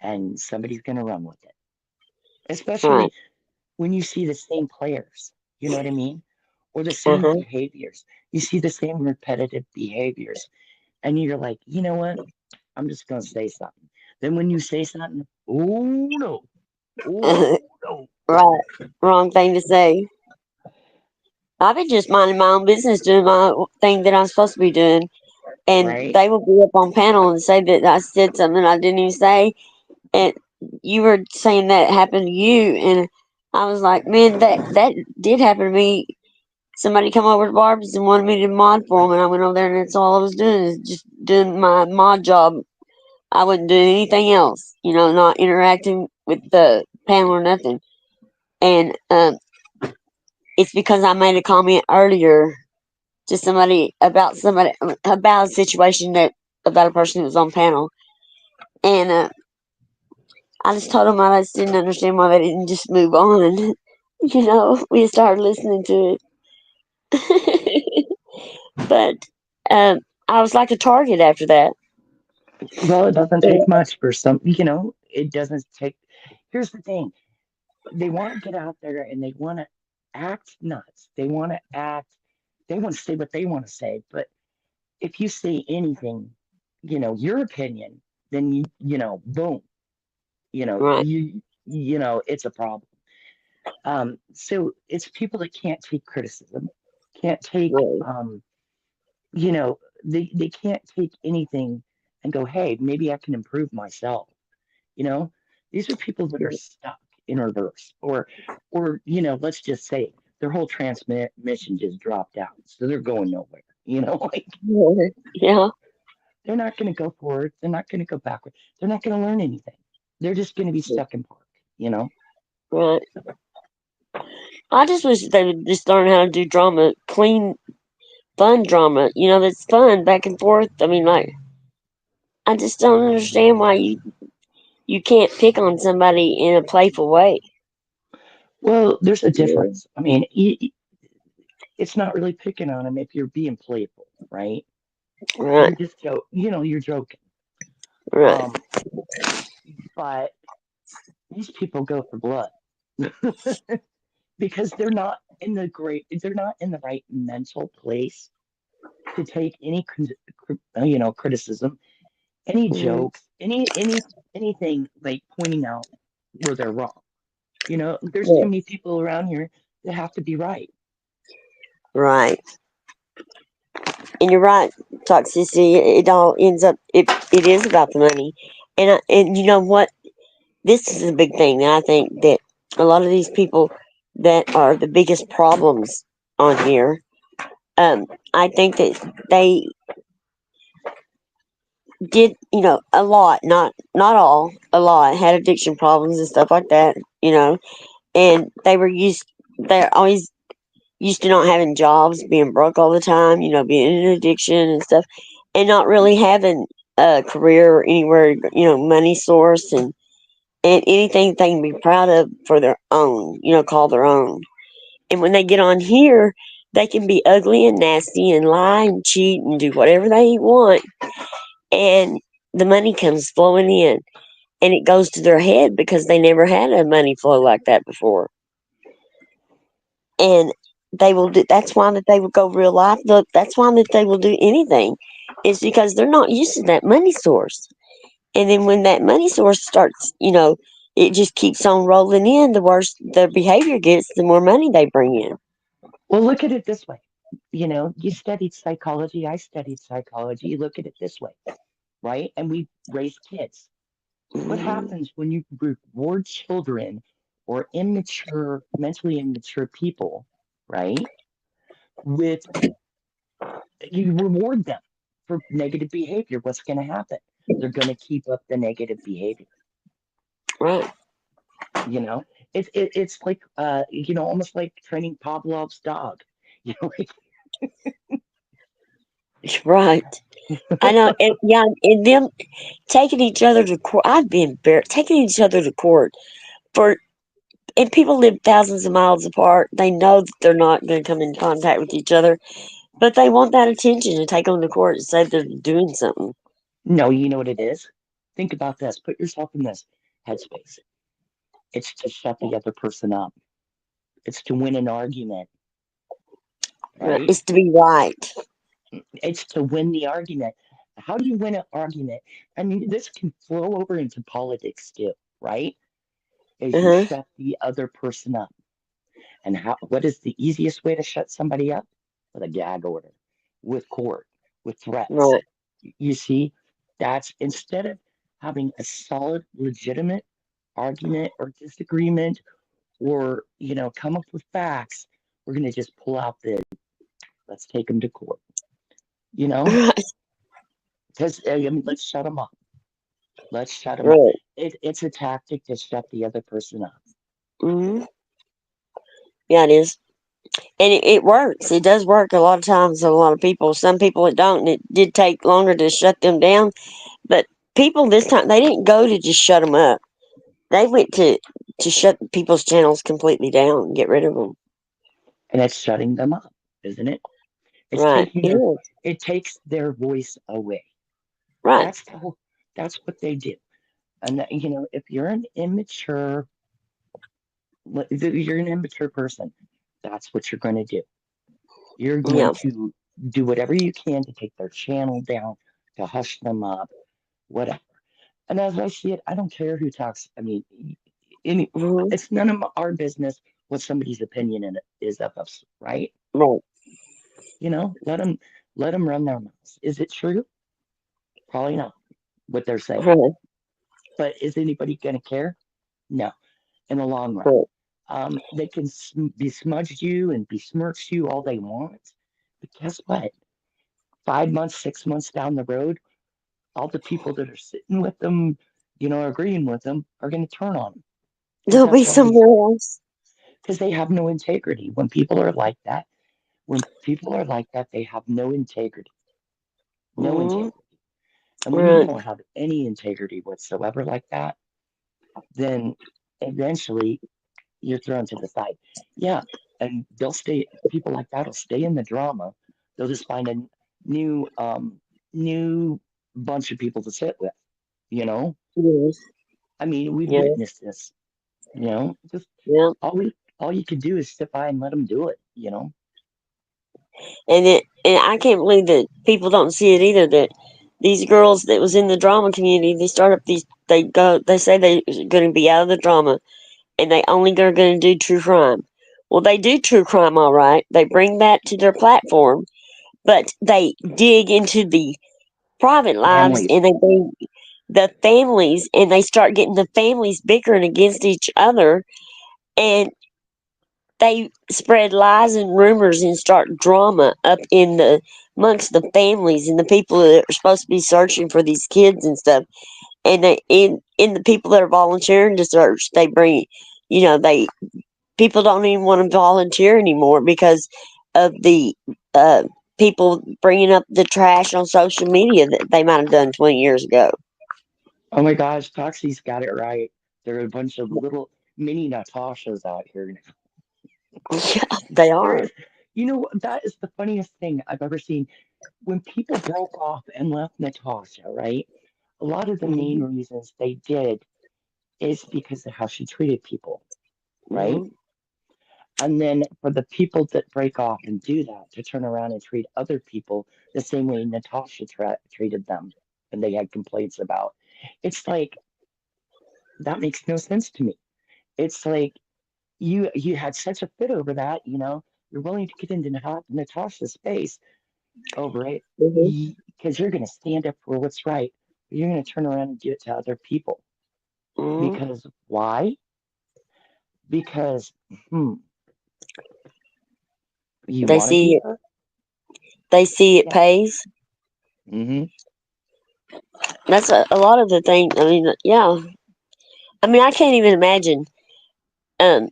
and somebody's going to run with it. Right. Especially when you see the same players, you know what I mean? Or the Uh same huh. behaviors. You see the same repetitive behaviors, and you're like, you know what? I'm just going to say something. Then when you say something, oh no, oh no, Right. Wrong thing to say. I've been just minding my own business, doing my thing that I'm supposed to be doing, and right? they will be up on panel and say that I said something I didn't even say, and you were saying that happened to you, and I was like, man, that did happen to me. Somebody come over to Barb's and wanted me to mod for them, and I went over there, and that's all I was doing is just doing my mod job. I wouldn't do anything else, not interacting with the panel or nothing. And it's because I made a comment earlier to somebody about a situation that about a person who was on panel, and I just told them I just didn't understand why they didn't just move on. We started listening to it, but I was like a target after that. Well, it doesn't take much for some, it doesn't take. Here's the thing, they want to get out there and they want to act nuts. They want to say what they want to say. But if you say anything, your opinion, then boom, Right. it's a problem. So it's people that can't take criticism, can't take, Right. you know, they can't take anything and go, hey, maybe I can improve myself. You know, these are people that are stuck in reverse, or let's just say their whole transmission just dropped out, so they're going nowhere. Like Yeah. they're not going to go forward, they're not going to go backward, they're not going to learn anything. They're just going to be stuck in park. Right. I just wish they would just learn how to do drama, clean, fun drama. That's fun back and forth. I mean, like, I just don't understand why you can't pick on somebody in a playful way. Well, there's a Yeah. difference. I mean, it's not really picking on them if you're being playful, right? Right. You're just you're joking. Right. Um, but these people go for blood because they're not in the right mental place to take any criticism, any Mhm. jokes, anything like pointing out where they're wrong. There's too Yeah. many people around here that have to be right. Right. And you're right. Toxicity. It all ends up. It is about the money. And you know what? This is a big thing. I think that a lot of these people that are the biggest problems on here. I think that they did, a lot, not all, a lot had addiction problems and stuff like that, and they're always used to not having jobs, being broke all the time, being in addiction and stuff, and not really having a career or anywhere, money source and anything they can be proud of for their own, call their own. And when they get on here, they can be ugly and nasty and lie and cheat and do whatever they want, and the money comes flowing in, and it goes to their head because they never had a money flow like that before. And they will do. That's why that they will go real life. Look, that's why that they will do anything. Is because they're not used to that money source. And then when that money source starts, it just keeps on rolling in. The worse their behavior gets, the more money they bring in. Well, look at it this way. You studied psychology, I studied psychology. You look at it this way, right? And we raise kids. What Mhm. happens when you reward children or immature, mentally immature people, right? With You reward them for negative behavior. What's going to happen? They're going to keep up the negative behavior. Right. You know, it's like almost like training Pavlov's dog. You know, Right. I know. And, yeah, and them taking each other to court. I'd be embarrassed taking each other to court for. And people live thousands of miles apart. They know that they're not going to come in contact with each other, but they want that attention to take them to court and say they're doing something. no, you know what it is. Think about this. Put yourself in this headspace. It's to shut the other person up. It's to win an argument, right? It's to be right. It's to win the argument. How do you win an argument? I mean, this can flow over into politics too, right? Is you Uh-huh. shut the other person up. And what is the easiest way to shut somebody up? With a gag order, with court, with threats. Right. You see, that's instead of having a solid, legitimate argument or disagreement or, come up with facts, we're going to just pull out let's take them to court, Right. because, I mean, let's shut them up. Let's shut them up. Right. It's a tactic to shut the other person up. Hmm. Yeah, it is. And it works. It does work a lot of times. A lot of people. Some people it don't. And it did take longer to shut them down. But people this time they didn't go to just shut them up. They went to shut people's channels completely down and get rid of them. And it's shutting them up, isn't it? It's Right. taking It is. it takes their voice away. Right. That's what they do. And if you're an immature person, that's what you're going to do. You're going Yeah. to do whatever you can to take their channel down, to hush them up, whatever. And as I see it, I don't care who talks. I mean, Hmm. it's none of our business what somebody's opinion is of us, right? Right. Let them run their mouths. Is it true? Probably not what they're saying. Right. But is anybody going to care? No, in the long run. Right. They can besmudge you and besmirch you all they want. But guess what? 5 months, 6 months down the road, all the people that are sitting with them, agreeing with them, are going to turn on them. Because They'll be somewhere else. they have no integrity. When people are like that, they have no integrity. No Hmm. integrity. And when you Right. don't have any integrity whatsoever like that, then eventually you're thrown to the side. Yeah, and people like that will stay in the drama. They'll just find a new bunch of people to sit with, you know? Yes. I mean, we've Yeah. witnessed this, just Yeah. all you can do is sit by and let them do it. And I can't believe that people don't see it either. That these girls that was in the drama community, they start up these. They say they're going to be out of the drama, and they only are going to do true crime. Well, they do true crime all right. They bring that to their platform, but they dig into the private lives Families. and they bring the families, and they start getting the families bickering against each other, and they spread lies and rumors and start drama up in the amongst the families and the people that are supposed to be searching for these kids and stuff. And they in the people that are volunteering to search, they bring, they people don't even want to volunteer anymore because of the uh, people bringing up the trash on social media that they might have done 20 years ago. Oh my gosh, Toxie's got it right. There are a bunch of little mini Natashas out here now. Yeah, they There are. is, that is the funniest thing I've ever seen. When people broke off and left Natasha, right? A lot of the main Hmm. reasons they did is because of how she treated people, right? Hmm. And then for the people that break off and do that, to turn around and treat other people the same way Natasha treated them and they had complaints about. It's like, that makes no sense to me. It's like you had such a fit over that, you're willing to get into Natasha's space over it Hmm. because you're going to stand up for what's right. But you're going to turn around and do it to other people. Hmm. Because why? because you They want to be see it. her. They see it Yeah. pays. Mm-hmm. That's a lot of the thing. I mean, yeah. I mean, I can't even imagine um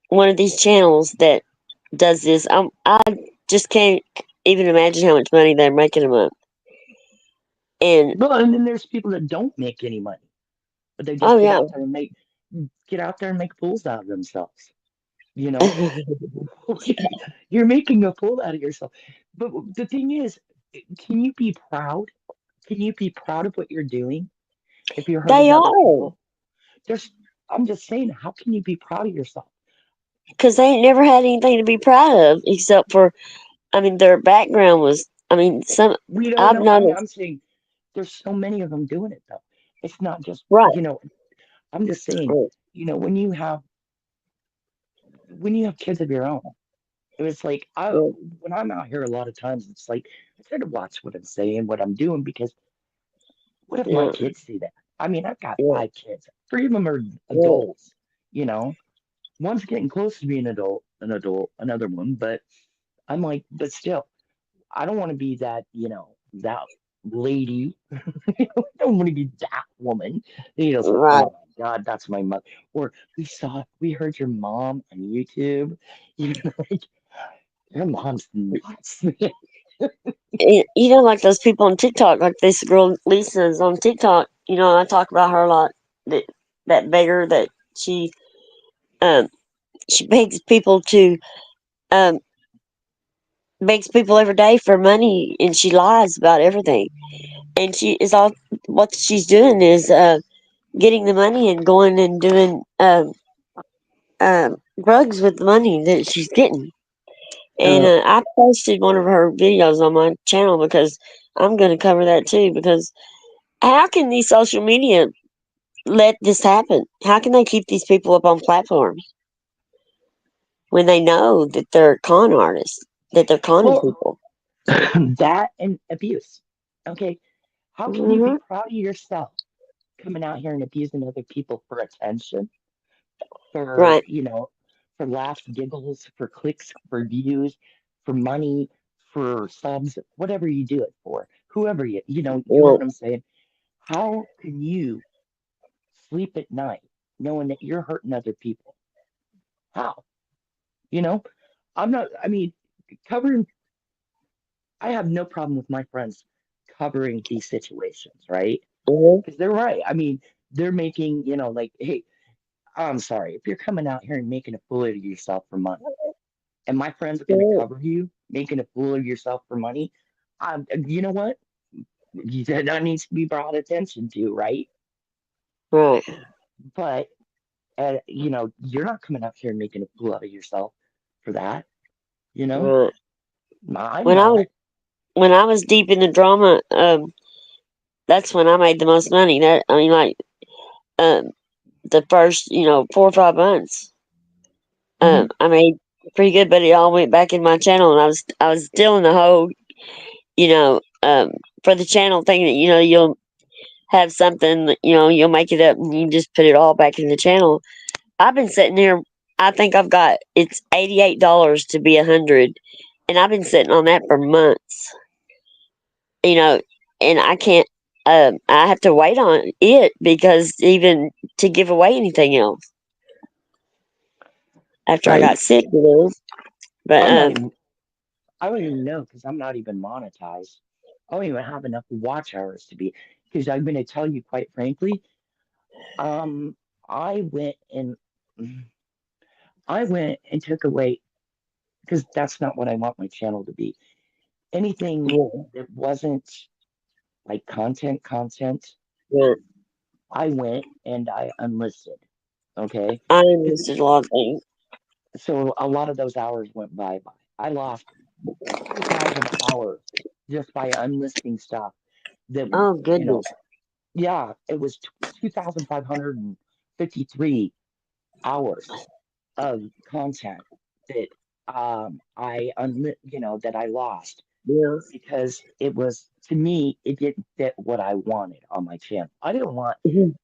one of these channels that does this. I just can't even imagine how much money they're making a month. And Well, and then there's people that don't make any money, but they oh just yeah, get out there and make fools out of themselves. You know, you're making a fool out of yourself. But the thing is, can you be proud? Can you be proud of what you're doing if you're they hurting other are, people? There's, I'm just saying, how can you be proud of yourself? because they ain't never had anything to be proud of except for. I mean, their background was. I mean, some We don't I've know. I mean, noticed. I'm saying there's so many of them doing it though. It's not just, Right. I'm just saying, Right. when you have kids of your own, it was like Right. when I'm out here a lot of times, it's like I try to watch what I'm saying, what I'm doing, because what if my Yeah. kids see that? I mean, I've got Yeah. 5 kids. 3 of them are Yeah. adults, you know. One's getting close to being another one, but I'm like, but still, I don't want to be that, that lady. I don't want to be that woman. It's like, Right. oh my God, that's my mother. Or we heard your mom on YouTube. Like, your mom's nuts. You know, like those people on TikTok, like this girl Lisa's on TikTok. You know, I talk about her a lot. That that beggar that she um she begs people to um begs people every day for money, and she lies about everything. And she is all what she's doing is getting the money and going and doing drugs with the money that she's getting. And Uh, I posted one of her videos on my channel because I'm going to cover that too. Because how can these social media let this happen? How can they keep these people up on platforms when they know that they're con artists, that they're conning well, people? that and abuse. Okay, how can you be Hmm. proud of yourself coming out here and abusing other people for attention, for, Right. for laughs, giggles, for clicks, for views, for money, for subs, whatever you do it for, whoever you know Yeah. what I'm saying? How can you sleep at night knowing that you're hurting other people? How? You know, I mean, covering, I have no problem with my friends covering these situations, right? Hmm. Because they're right. I mean, they're making, like, hey, I'm sorry, if you're coming out here and making a fool of yourself for money, and my friends are going to cover you making a fool of yourself for money, you know what? That needs to be brought attention to, right? Right. But, you're not coming out here and making a fool out of yourself for that, you know? Right. I'm When I not. was when I was deep in the drama, that's when I made the most money. That I mean, like um, the first 4 or 5 months, Hmm. I made pretty good, but it all went back in my channel, and I was still in the hole, you know, for the channel thing that you'll have something, that, you'll make it up and you just put it all back in the channel. I've been sitting here. I think I've got it's $88 to be 100, and I've been sitting on that for months. You know, and I can't. I have to wait on it because even to give away anything else after I got Right. sick, But I'm not even, I don't even know because I'm not even monetized. I don't even have enough watch hours to be, because I'm going to tell you quite frankly, um, I went and, I went and took away, because that's not what I want my channel to be. Anything yeah, that wasn't like content, yeah, I went and I unlisted. Okay. I 'Cause- understood a lot of things. So a lot of those hours went bye. I lost 2,000 hours just by unlisting stuff that, Oh you know, goodness. yeah, it was 2,553 hours of content that that I lost Yeah. because it was, to me, it didn't fit what I wanted on my channel. I didn't want Mhm.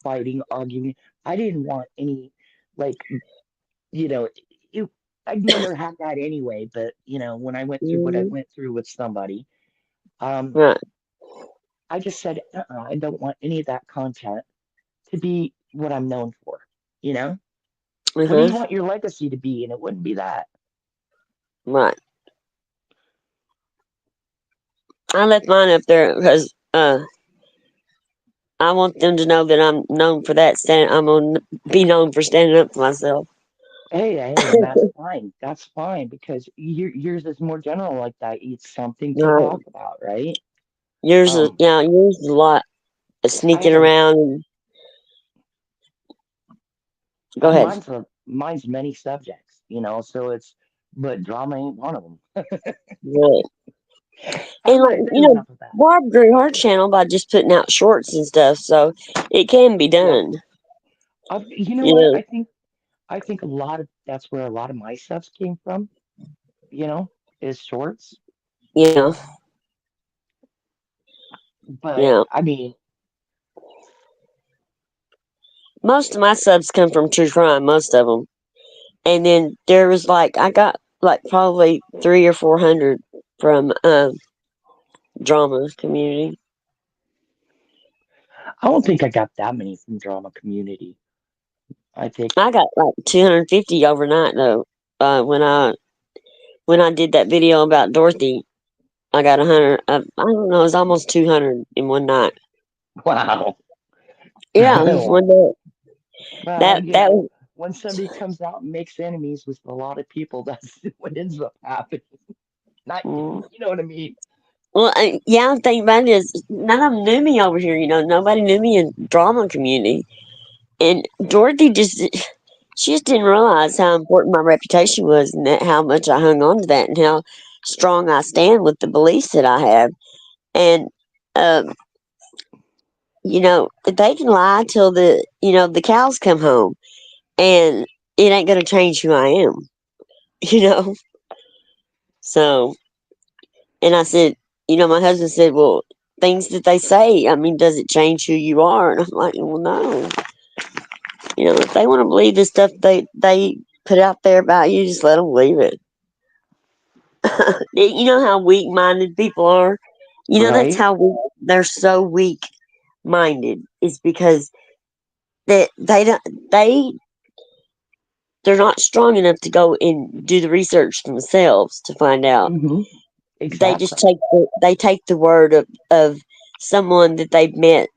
fighting, arguing. I didn't want any. Like, you know, it, I never had that anyway, but when I went through what I Mhm. went through with somebody, um, Right. I just said, I don't want any of that content to be what I'm known for. You know, what do Uh-huh. you want your legacy to be? And it wouldn't be that. Right. I left mine up there because I want them to know that I'm known for that. I'm gonna be known for standing up for myself. Hey, and that's fine. That's fine because yours is more general like that. It's something to Right. talk about, right? Yours is Um, yeah. Yours is a lot of I sneaking have around. And, go ahead. mine's many subjects, so but drama ain't one of them. Right. All And like right, there's enough of that. Barb grew her channel by just putting out shorts and stuff, so it can be Yeah, done. you know You what? know. I think a lot of that's where a lot of my stuff came from. You know, is shorts. Yeah. But Yeah. I mean, Most of my subs come from true crime. Most of them. And then there was I got like probably 300 or 400 from drama community. I don't think I got that many from drama community. I think, I got like 250 overnight though. When I did that video about Dorothy, I got 100. I don't know, it was almost 200 in one night. wow. Yeah, it was one night. Well, That was when somebody comes out and makes enemies with a lot of people, that's what ends up happening. Not, mm. you know what I mean? Well, yeah. The thing about it is, none of them knew me over here. Nobody knew me in drama community, and Dorothy she just didn't realize how important my reputation was, and how much I hung on to that, and how strong I stand with the beliefs that I have. And um, they can lie till the cows come home, and it ain't gonna change who I am. You know. So, and I said, my husband said, well, things that they say, I mean, does it change who you are? And I'm like, well, no. If they want to believe the stuff they put out there about you, just let them believe it. You know how weak minded people are? That's Right? how they're so weak minded. It's because they don't they're not strong enough to go and do the research themselves to find out. Hmm. They just Exactly. take the word of someone that they've met,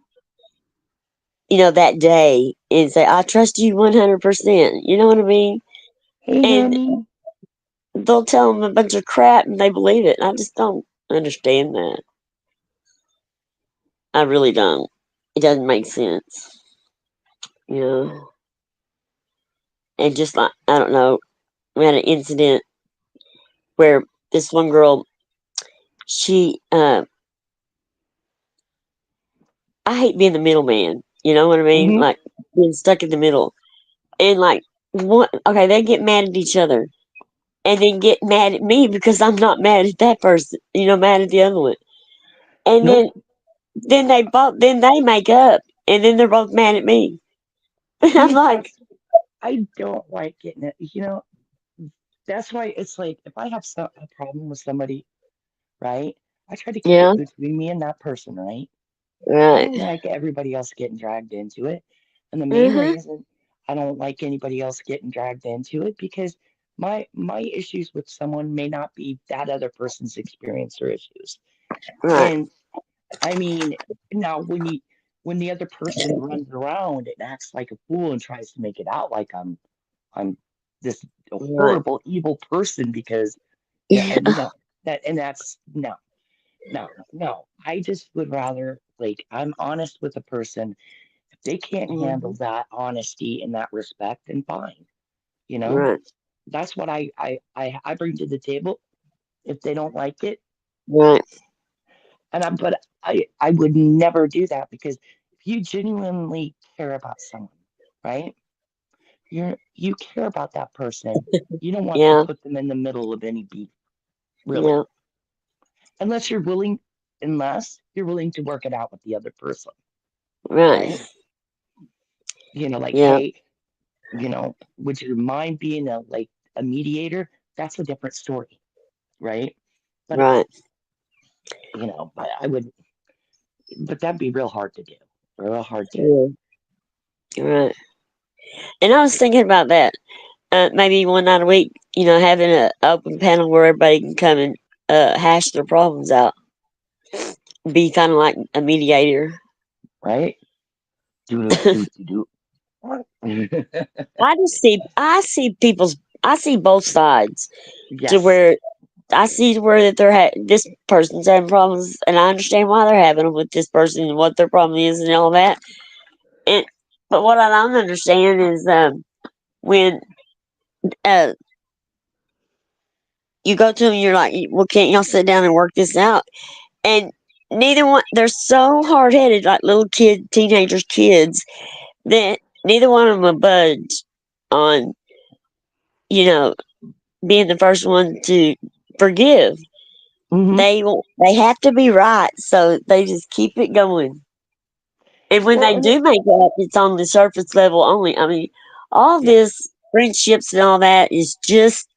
that day, and say, I trust you 100%. You know what I mean? Hey, And honey. they'll tell them a bunch of crap and they believe it. I just don't understand that. I really don't. It doesn't make sense. You know? And just like, I don't know, we had an incident where this one girl, she, I hate being the middleman. You know what I mean? Hmm. Like, being stuck in the middle. And like, okay, they get mad at each other and then get mad at me because I'm not mad at that person, mad at the other one. And Nope. then they make up and then they're both mad at me. And I'm See, like, I don't like getting it. That's why it's like if I have a problem with somebody, right? I try to keep yeah, it between me and that person, right? I right. don't like everybody else getting dragged into it. And the main Uh-huh. reason I don't like anybody else getting dragged into it because my issues with someone may not be that other person's experience or issues. Right. And I mean, now when the other person runs around and acts like a fool and tries to make it out like I'm this Right. horrible evil person because Yeah. no, that's no. I just would rather like I'm honest with a person. If they can't handle Mhm. that honesty and that respect, then fine. You know, Right. that's what I bring to the table. If they don't like it, Right. but I would never do that because if you genuinely care about someone, right? You care about that person. You don't want to Yeah. put them in the middle of any beef, really, Yeah. unless you're willing to work it out with the other person, Right. right? Like, Yeah. hey, would you mind being a mediator? That's a different story, right? But Right. but I would, but that'd be real hard to do. Real hard to. Yeah. Right. And I was thinking about that. Maybe one night a week, having an open panel where everybody can come and hash their problems out. Be kind of like a mediator. Right? Do do do do. I see both sides to Yes. where I see to where that this person's having problems, and I understand why they're having them with this person and what their problem is and all that. And but what I don't understand is when uh you go to them, you're like, well, can't y'all sit down and work this out? And neither one, they're so hard headed, like little teenagers, kids, that neither one of them will budge on, you know, being the first one to forgive. Hmm. They have to be right, so they just keep it going. And when Well, they do make up, it's on the surface level only. I mean, all yeah, this friendships and all that is just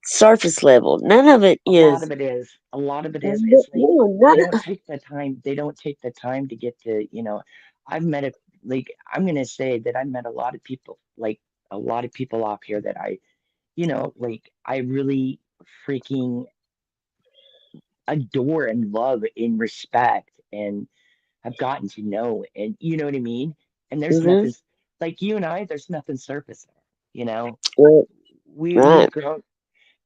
surface level. None of it a lot is. of it is. A lot of it is. No, It's like they don't none, take the time. They don't take the time to get to, I've met I'm gonna say that I met a lot of people, a lot of people off here that I really freaking adore and love and respect and have gotten to know, and you know what I mean? And there's mm-hmm, nothing like you and I, there's nothing surface there, you know. right, We've right. grown,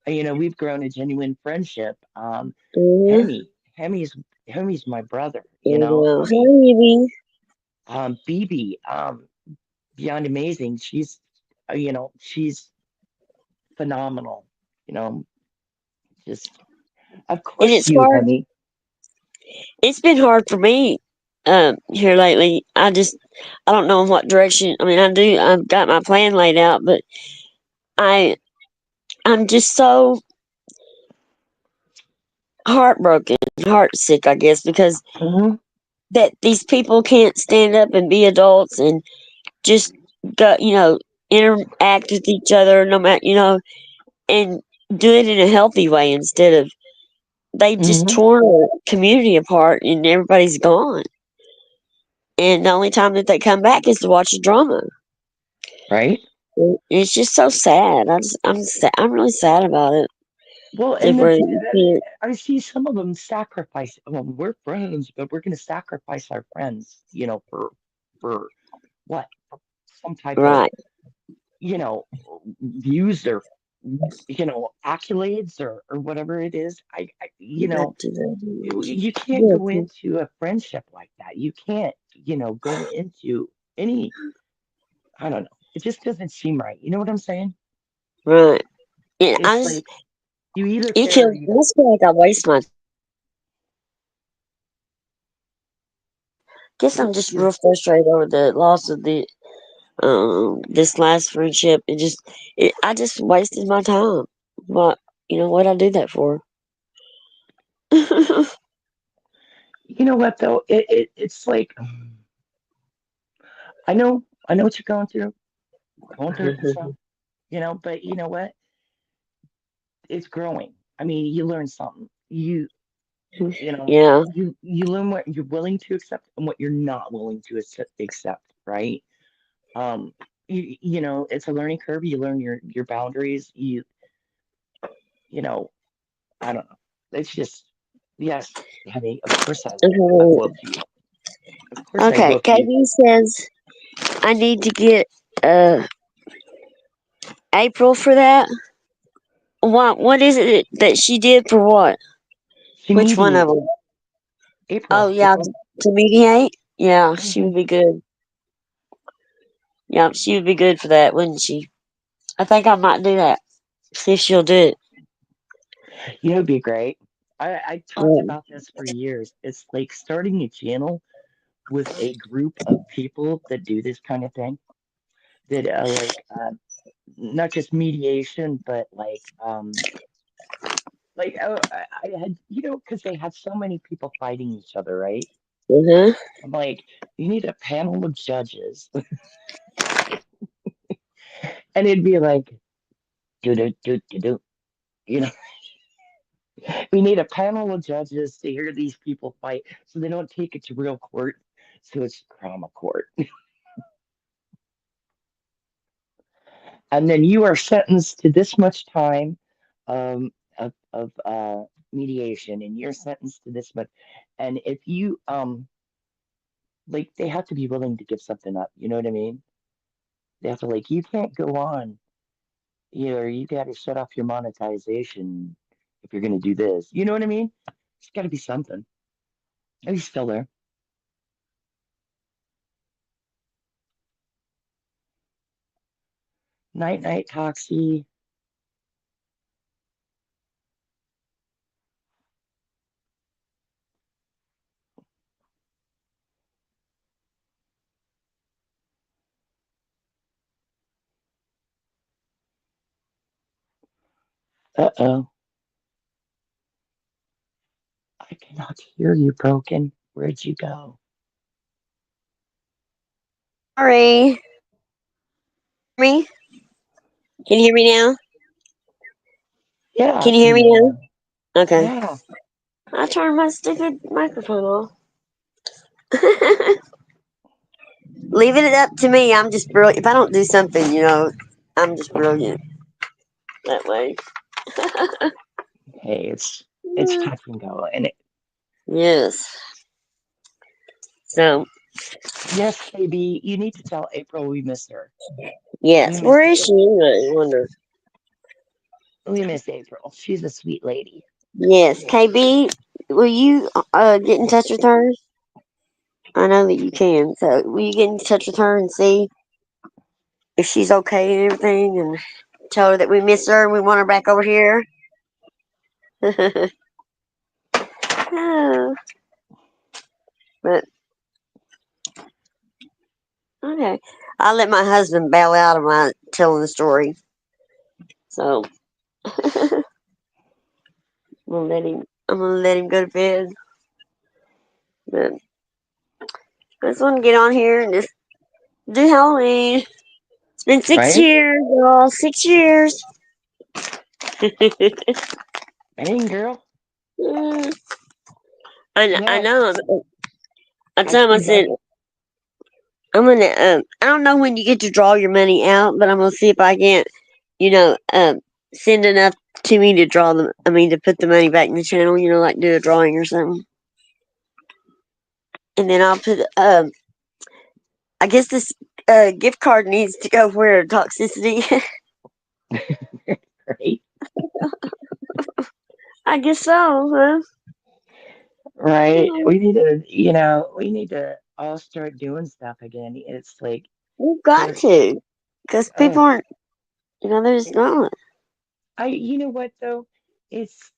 we've grown a genuine friendship. Mm-hmm. Hemi, Hemi's Hemi's my brother, Hey, baby. BB, beyond amazing. She's phenomenal, you know, just of And course Hemi. it's been hard for me here lately. I don't know in what direction. I mean, I've got my plan laid out, but I I'm just so heartbroken, heartsick, I guess, because Hmm. that these people can't stand up and be adults and just go, interact with each other, no matter, and do it in a healthy way instead of they just Hmm. tore the community apart and everybody's gone. And the only time that they come back is to watch the drama. Right. It's just so sad. I'm really sad about it. Well, That and where you can't, I see some of them sacrifice. Well, we're friends, but we're going to sacrifice our friends, for what? For some type of, right? you know, views or, accolades or whatever it is. Back to the You can't go yeah, into a friendship like that. You can't, go into any. I don't know. It just doesn't seem right. You know what I'm saying? right. Yeah, It's like you either you care or feel, you I don't. just feel like I waste my. Guess I'm just You real frustrated over the loss of this last friendship. I just wasted my time. What what'd I do that for? You know what though? It's like I know what you're going through it and stuff, but you know what? It's growing. I mean, you learn something. Yeah, You learn what you're willing to accept and what you're not willing to accept, right? Um, it's a learning curve. You learn your boundaries. You know, I don't know. It's just yes, honey. Of course I mhm. whooped you. Of course I Okay, whooped you. KB says I need to get uh April for that. What is it that she did for what? She Which one of mediated. them? Oh April. yeah, April. to mediate. Yeah, she Hmm. would be good. Yeah, she would be good for that, wouldn't she? I think I might do that. See if she'll do it. It'd be great. I talked Yeah. about this for years. It's like starting a channel with a group of people that do this kind of thing. That not just mediation, but I had because they had so many people fighting each other, right? Uh-huh. I'm like, you need a panel of judges and it'd be like, do do do do do. You know, we need a panel of judges to hear these people fight, so they don't take it to real court, so it's trauma court, and then you are sentenced to this much time, of mediation, and you're sentenced to this much, and if you like, they have to be willing to give something up. You know what I mean? They have to like, you can't go on. You got to shut off your monetization if you're going to do this. You know what I mean? It's got to be something. And he's still there. Night, night, Toxie. Uh-oh. I cannot hear you, Broken. Where'd you go? Sorry. Me? Can you hear me now? Yeah, I Can you can hear me hear you now? now. Okay. Yeah. I turned my stupid microphone off. Leaving it up to me, I'm just brilliant. If I don't do something, I'm just brilliant that way. Hey, it's touch and go, and Yes. So, yes, baby, you need to tell April we miss her. We yes. miss Where is her. she anyway? I wonder. We miss April. She's a sweet lady. Yes. KB, will you get in touch with her? I know that you can. So, will you get in touch with her and see if she's okay and everything, and tell her that we miss her and we want her back over here? Oh, but okay, I'll let my husband bail out of my telling the story. So I'm gonna let him. I'm gonna let him go to bed. But I just want to get on here and just do Halloween. It's been 6 Right? years, y'all. 6 years. Dang, girl. Mm, I Yeah, know. I it's told him, I been said, better. I'm gonna. I don't know when you get to draw your money out, but I'm gonna see if I can't, send enough to me to draw them. I mean, to put the money back in the channel. Like do a drawing or something, and then I'll put. I guess this gift card needs to go where toxicity. Right? I guess so, huh? Right. Mm, We need to all start doing stuff again. It's like we've got we're to, because people oh, aren't. They're just not. you know what though? It's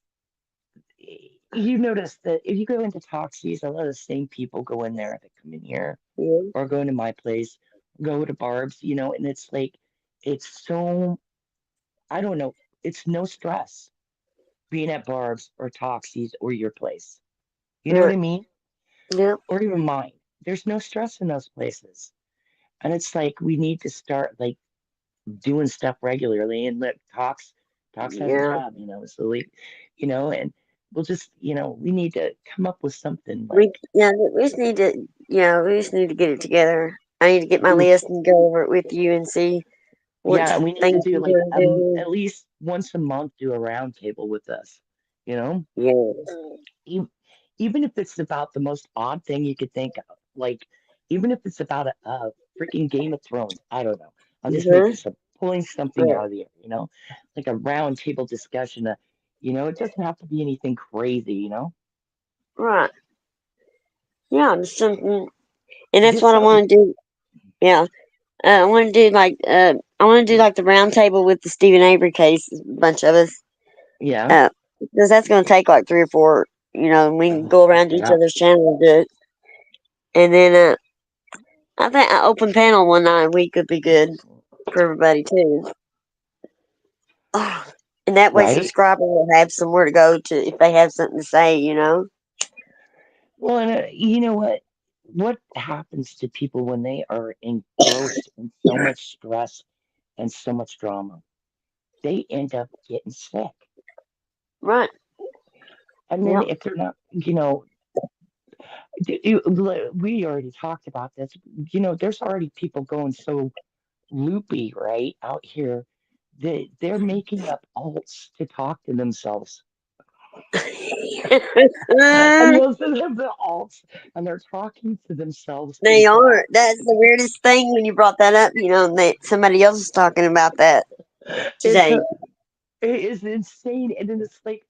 you notice that if you go into Toxies, a lot of the same people go in there that come in here Yeah, or go into my place, go to Barb's, and it's like it's so I don't know, it's no stress being at Barb's or Toxies or your place. You know what right. I mean? Yeah, Or even mine. There's no stress in those places. And it's like we need to start like doing stuff regularly and let Talks has a yeah. job, so and we'll just, we need to come up with something like We just need to. We just need to get it together. I need to get my ooh, list and go over it with you and see what yeah, and we need to things do like we're gonna do. at least once a month do a round table with us, you know? Yeah, E- Even if it's about the most odd thing you could think of, like even if it's about a freaking Game of Thrones, I don't know. I'm just uh-huh. making some pulling something Right, out of the air, like a round table discussion. It doesn't have to be anything crazy. right. Yeah, just something, and that's Just what I something. want to do. Yeah, I want to do I want to do like the round table with the Stephen Avery case, a bunch of us. Yeah. Uh, because that's going to take like 3 or 4. And we can Oh, go around each yeah. other's channel and do it. And then I think an open panel one night a week could be good for everybody too. And that way, Right. subscribers will have somewhere to go to if they have something to say. Well, and you know what? What happens to people when they are engrossed in so much stress and so much drama, they end up getting sick. Right. And then Yep. if they're not, we already talked about this. There's already people going so loopy, right, out here. They're making up alts to talk to themselves. And you'll see them, the alts, and they're talking to themselves They inside. are. That's the weirdest thing when you brought that up. That somebody else was talking about that It's today. it is insane. And then it's like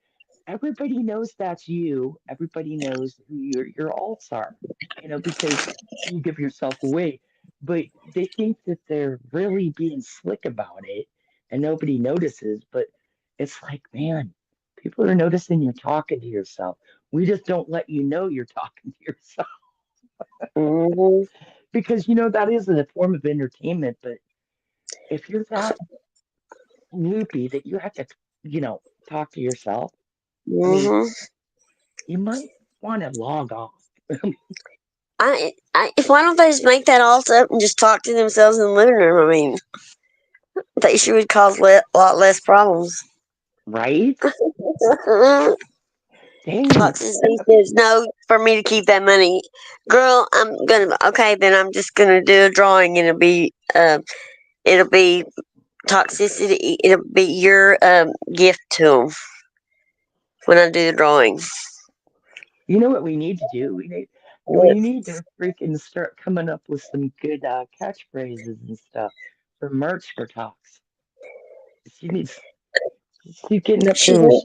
everybody knows that's you. Everybody knows who your alts are, because you give yourself away. But they think that they're really being slick about it and nobody notices. But it's like, man, people are noticing you're talking to yourself. We just don't let you know you're talking to yourself Hmm. because that is a form of entertainment. But if you're that loopy that you have to, talk to yourself, I mean, Hmm. you might want to log off. Why don't they just make that alt up and just talk to themselves in the living room? I mean, they sure would cause a lot less problems. Right? Dang. Toxicity says no for me to keep that money. Girl, okay, then I'm just gonna do a drawing and it'll be toxicity, it'll be your gift to them when I do the drawing. You know what we need to do? We need to freaking start coming up with some good catchphrases and stuff for merch for Talks. She needs she's getting up She there. did.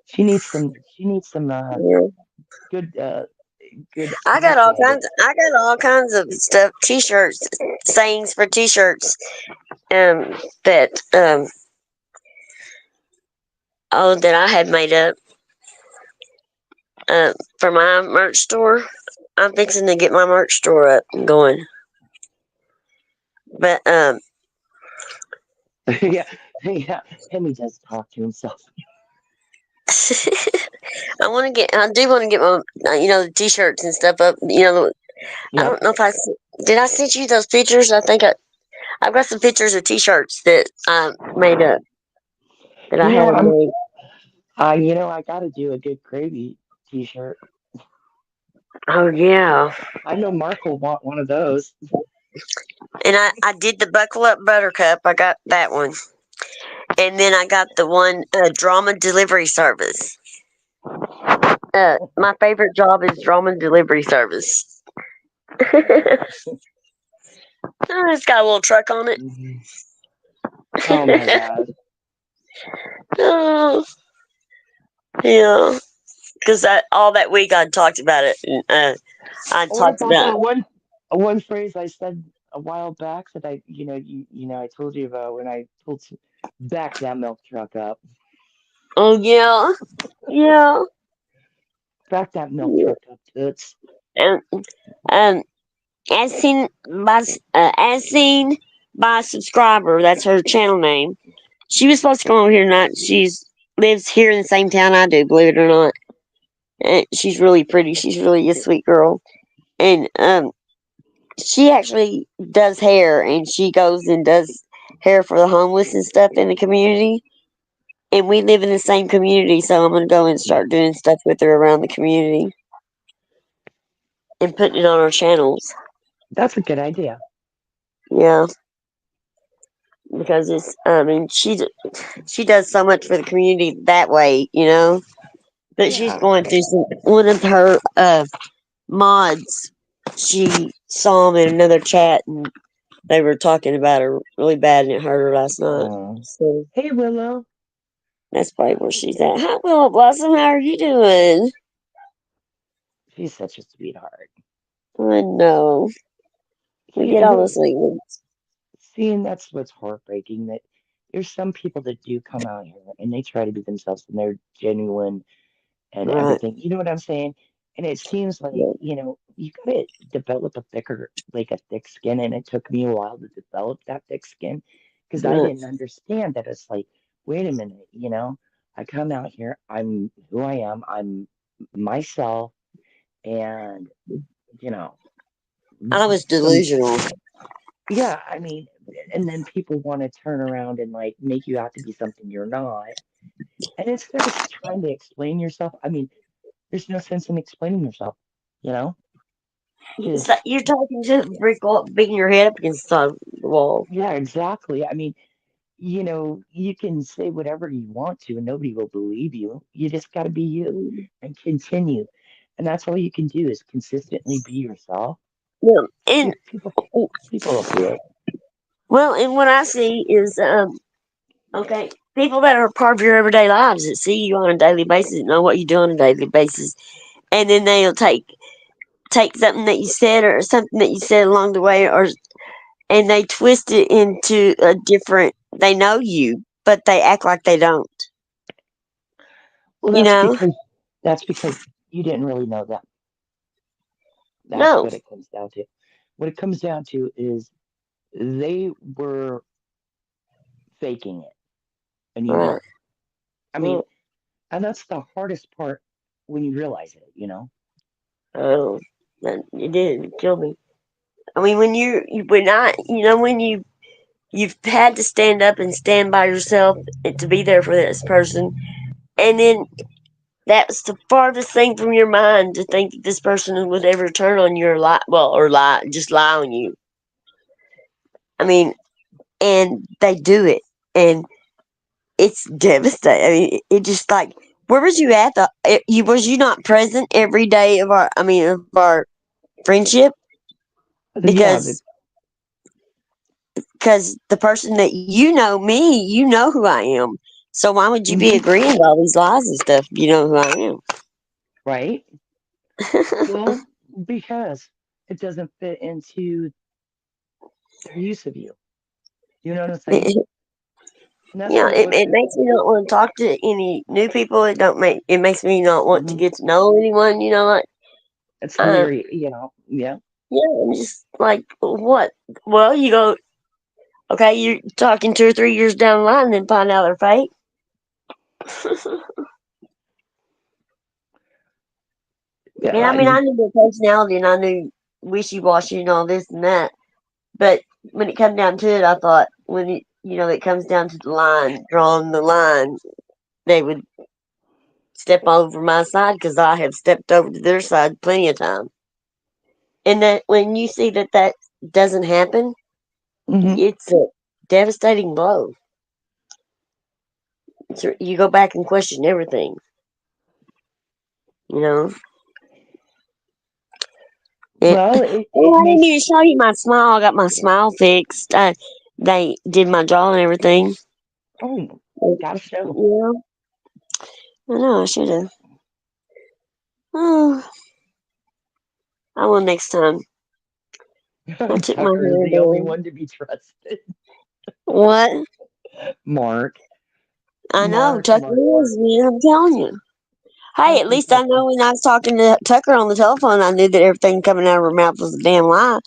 She needs some Yeah. good good I got all marketing. kinds. I got all kinds of stuff. T-shirts, sayings for T-shirts. That that I had made up for my merch store. I'm fixing to get my merch store up and going. But Yeah, yeah. Him does talk to himself. I do want to get my the T-shirts and stuff up. I Yep. don't know if did I send you those pictures. I've got some pictures of T-shirts that I made up that I had I'm made. I gotta do a good gravy t-shirt. Oh yeah. I know Mark will want one of those. And I did the Buckle Up Buttercup. I got that one. And then I got the one drama delivery service. My favorite job is drama delivery service. It's got a little truck on it. Mhm. Oh my God. Oh, yeah. Because all that week I talked about it. And, I What talked about about, that one phrase I said a while back that I told you about when I pulled back that milk truck up. oh yeah, yeah, Back that milk yeah. truck up, toots. And um, as seen by a subscriber, that's her channel name. She was supposed to come over here tonight. She's lives here in the same town I do, believe it or not. And she's really pretty. She's really a sweet girl. And she actually does hair, and she goes and does hair for the homeless and stuff in the community. And we live in the same community, so I'm gonna go and start doing stuff with her around the community and putting it on our channels. That's a good idea. Yeah, because I mean, she does so much for the community that way. But she's Yeah. going through one of her mods. She saw him in another chat, and they were talking about her really bad, and it hurt her last night. Oh. So Hey Willow. that's probably where she's at. Hi, Willow Blossom. How are you doing? She's such a sweetheart. I know. We See, get all those things. and that's what's heartbreaking that there's some people that do come out here and they try to be themselves and they're genuine and Right. everything. You know what I'm saying? And it seems like, Yeah. you gotta develop like a thick skin. And it took me a while to develop that thick skin because I Right. didn't understand that it's like, wait a minute, I come out here, I'm who I am, I'm myself, and, you know, I was some, delusional. yeah, I mean, and then people want to turn around and like make you out to be something you're not. And instead of trying to explain yourself, I mean, there's no sense in explaining yourself, you know? It's Because, like you're talking to a brick wall, beating your head up against the wall. yeah, exactly. I mean, you can say whatever you want to and nobody will believe you. You just got to be you and continue. And that's all you can do is consistently be yourself. Yeah, and People will see it. well, and what I see is okay, people that are part of your everyday lives that see you on a daily basis, know what you do on a daily basis, and then they'll take something that you said or something that you said along the way, or and they twist it into a different. They know you, but they act like they don't. Well, You know? that's because you didn't really know them. That's No. what it comes down to. What it comes down to is they were faking it and you Right. weren't. I mean, Well, and that's the hardest part when you realize it, oh, it did. It killed me. I mean, when I, when you've had to stand up and stand by yourself and to be there for this person, and then that's the farthest thing from your mind to think that this person would ever turn on your lie, well, or lie, just lie on you. I mean, and they do it, and it's devastating. I mean, it just like, where was you at? Was you not present every day of our friendship? Yeah, Because the person that you know me, you know who I am. So why would you be mhm, agreeing to all these lies and stuff if you know who I am? right? Well, because it doesn't fit into their use of you. You know what I'm saying? It, And that's yeah, what it it looks like. makes me not want to talk to any new people. It makes me not want to Hmm. get to know anyone. You know what? It's Uh, very, yeah. yeah, I'm just like, what? Well, you go, okay, you're talking 2 or 3 years down the line, and then find out they're fake. Yeah, And I mean, I knew their personality, and I knew wishy washy and all this and that. But when it comes down to it, I thought it comes down to the line, drawing the line, they would step over my side because I have stepped over to their side plenty of time. And that when you see that doesn't happen, hmm it's a devastating blow. You go back and question everything, you know. It, Well, oh, it I didn't makes, even show you my smile. I got my smile fixed. They did my jaw and everything. oh, gotta show. Yeah, I know. I should have. Oh, I will next time. I took my Tucker is hair the only down. one to be trusted. What? Mark, I know, Mark, Tucker Mark, Mark. is, man, I'm telling you. Hey, at Tucker, least I Tucker. know when I was talking to Tucker on the telephone, I knew that everything coming out of her mouth was a damn lie.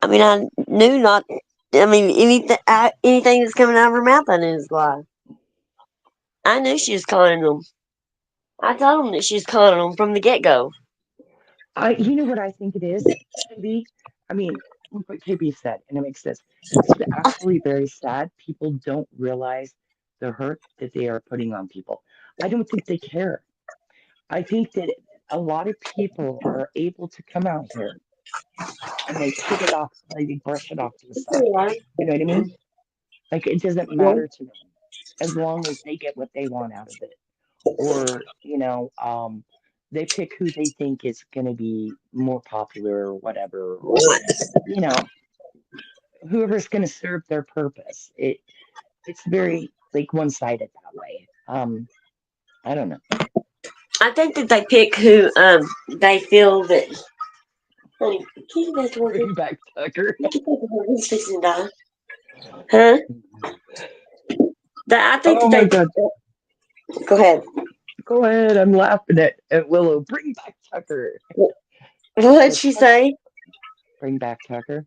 I mean, I knew not. I mean, anything that's coming out of her mouth, I knew was a lie. I knew she was conning them. I told them that she was conning them from the get go. You know what I think it is, KB? I mean, what KB said, and it makes sense. It's actually very sad. People don't realize the hurt that they are putting on people. I don't think they care. I think that a lot of people are able to come out here and they put it off, like they brush it off to the side. You know what I mean? Like it doesn't matter to them as long as they get what they want out of it. Or, they pick who they think is going to be more popular or whatever, or, you know, whoever's going to serve their purpose. It's very like one-sided that way. I don't know. I think that they pick who they feel that. Honey, can you get back to work? Bring back Tucker. Get back to work. He's fixing to die. Huh? I think Oh that my they. God. Go ahead. Go ahead. I'm laughing at Willow. Bring back Tucker. What'd So she Tuck, say? bring back Tucker.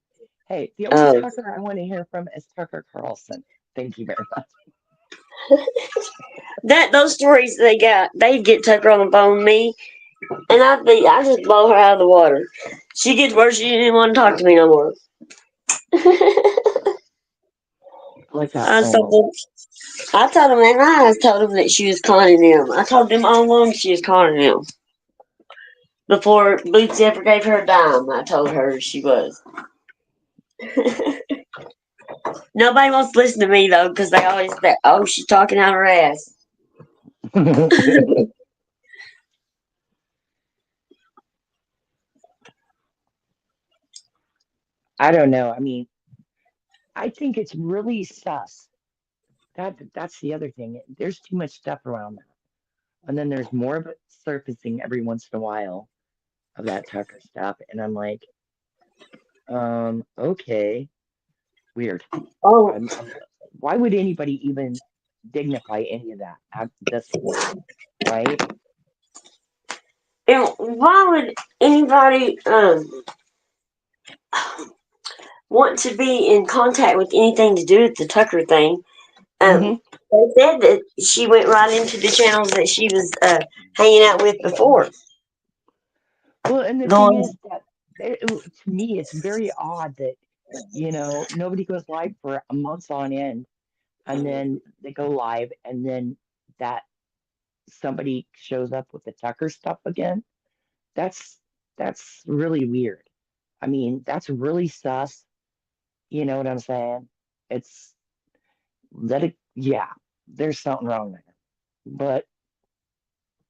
Hey, the only Oh. Tucker I want to hear from is Tucker Carlson. Thank you very much. Those stories they'd get Tucker on the phone with me, and I just blow her out of the water. She gets worse. She didn't want to talk to me no more. Like that. I told them, that night, I told them that she was conning him. I told them all along she was conning him. Before Boots ever gave her a dime, I told her she was. Nobody wants to listen to me, though, because they always say, oh, she's talking out her ass. I don't know. I mean, I think it's really sus. That's the other thing. There's too much stuff around that. And then there's more of it surfacing every once in a while of that Tucker stuff. And I'm like, okay, weird. Oh, Why would anybody even dignify any of that at this point, right? and why would anybody want to be in contact with anything to do with the Tucker thing? hmm They said that she went right into the channels that she was hanging out with before. Well, and the The thing ones, is that to me, it's very odd that, nobody goes live for a month on end and then they go live and then that somebody shows up with the Tucker stuff again. That's that's really weird. I mean, that's really sus. You know what I'm saying? It's yeah, there's something wrong there. But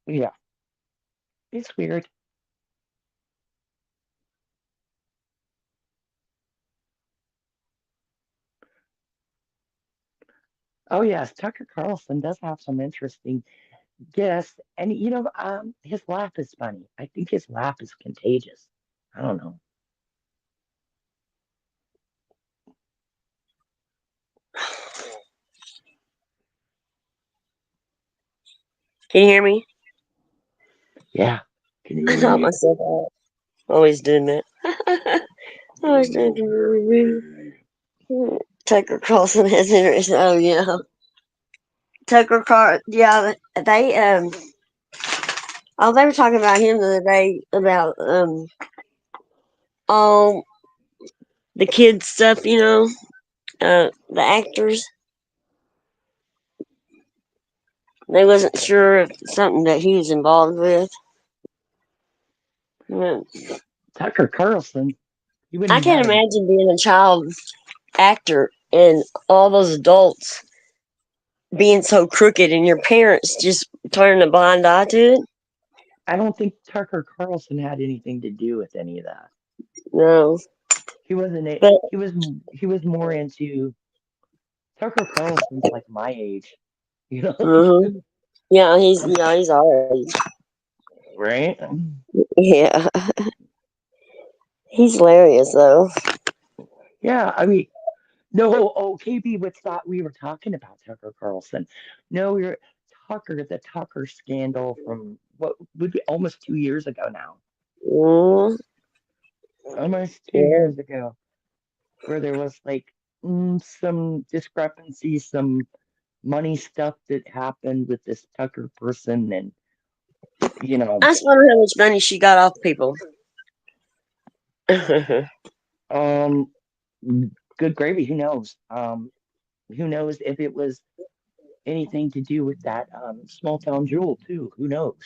yeah, it's weird. Oh yes, Tucker Carlson does have some interesting guests, and his laugh is funny. I think his laugh is contagious. I don't know. can you hear me? Yeah. Can you I hear thought me? myself out. Always doing that. Always doing that. Tucker Carlson has interest. Oh yeah, Tucker Carl. Yeah, they Oh, they were talking about him the other day about all the kids stuff. The actors. They wasn't sure if it's something that he was involved with. Yeah. Tucker Carlson, he I wouldn't can't have. imagine being a child actor and all those adults being so crooked and your parents just turning a blind eye to it. I don't think Tucker Carlson had anything to do with any of that. No, He wasn't. but He was more into Tucker Carlson's like my age, you know, yeah, he's our age. right? Yeah, he's hilarious though. Yeah, I mean, no, oh, KB would thought we were talking about Tucker Carlson. No, you're the Tucker scandal from what would be almost 2 years ago now. Mm, Almost two yeah, years ago, where there was like some discrepancy, some money stuff that happened with this Tucker person, and you know, I just wonder how much money she got off people. um, good gravy, who knows? Who knows if it was anything to do with that small town jewel too? Who knows?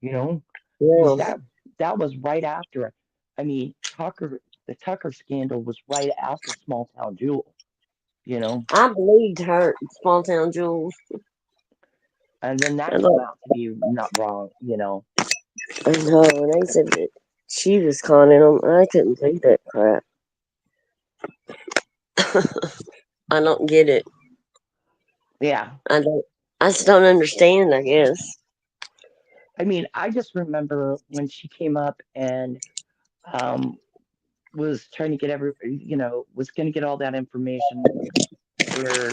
You know, because Yeah, that was right after. I mean, the Tucker scandal was right after Small Town Jewel. You know, I believed her, Small Town Jewel. and then I that came know, out to be not wrong. You know, I know. When they said that she was conning them, I couldn't think that crap. I don't get it. yeah. I don't. I just don't understand. I guess. I mean, I just remember when she came up and um was trying to get was going to get all that information for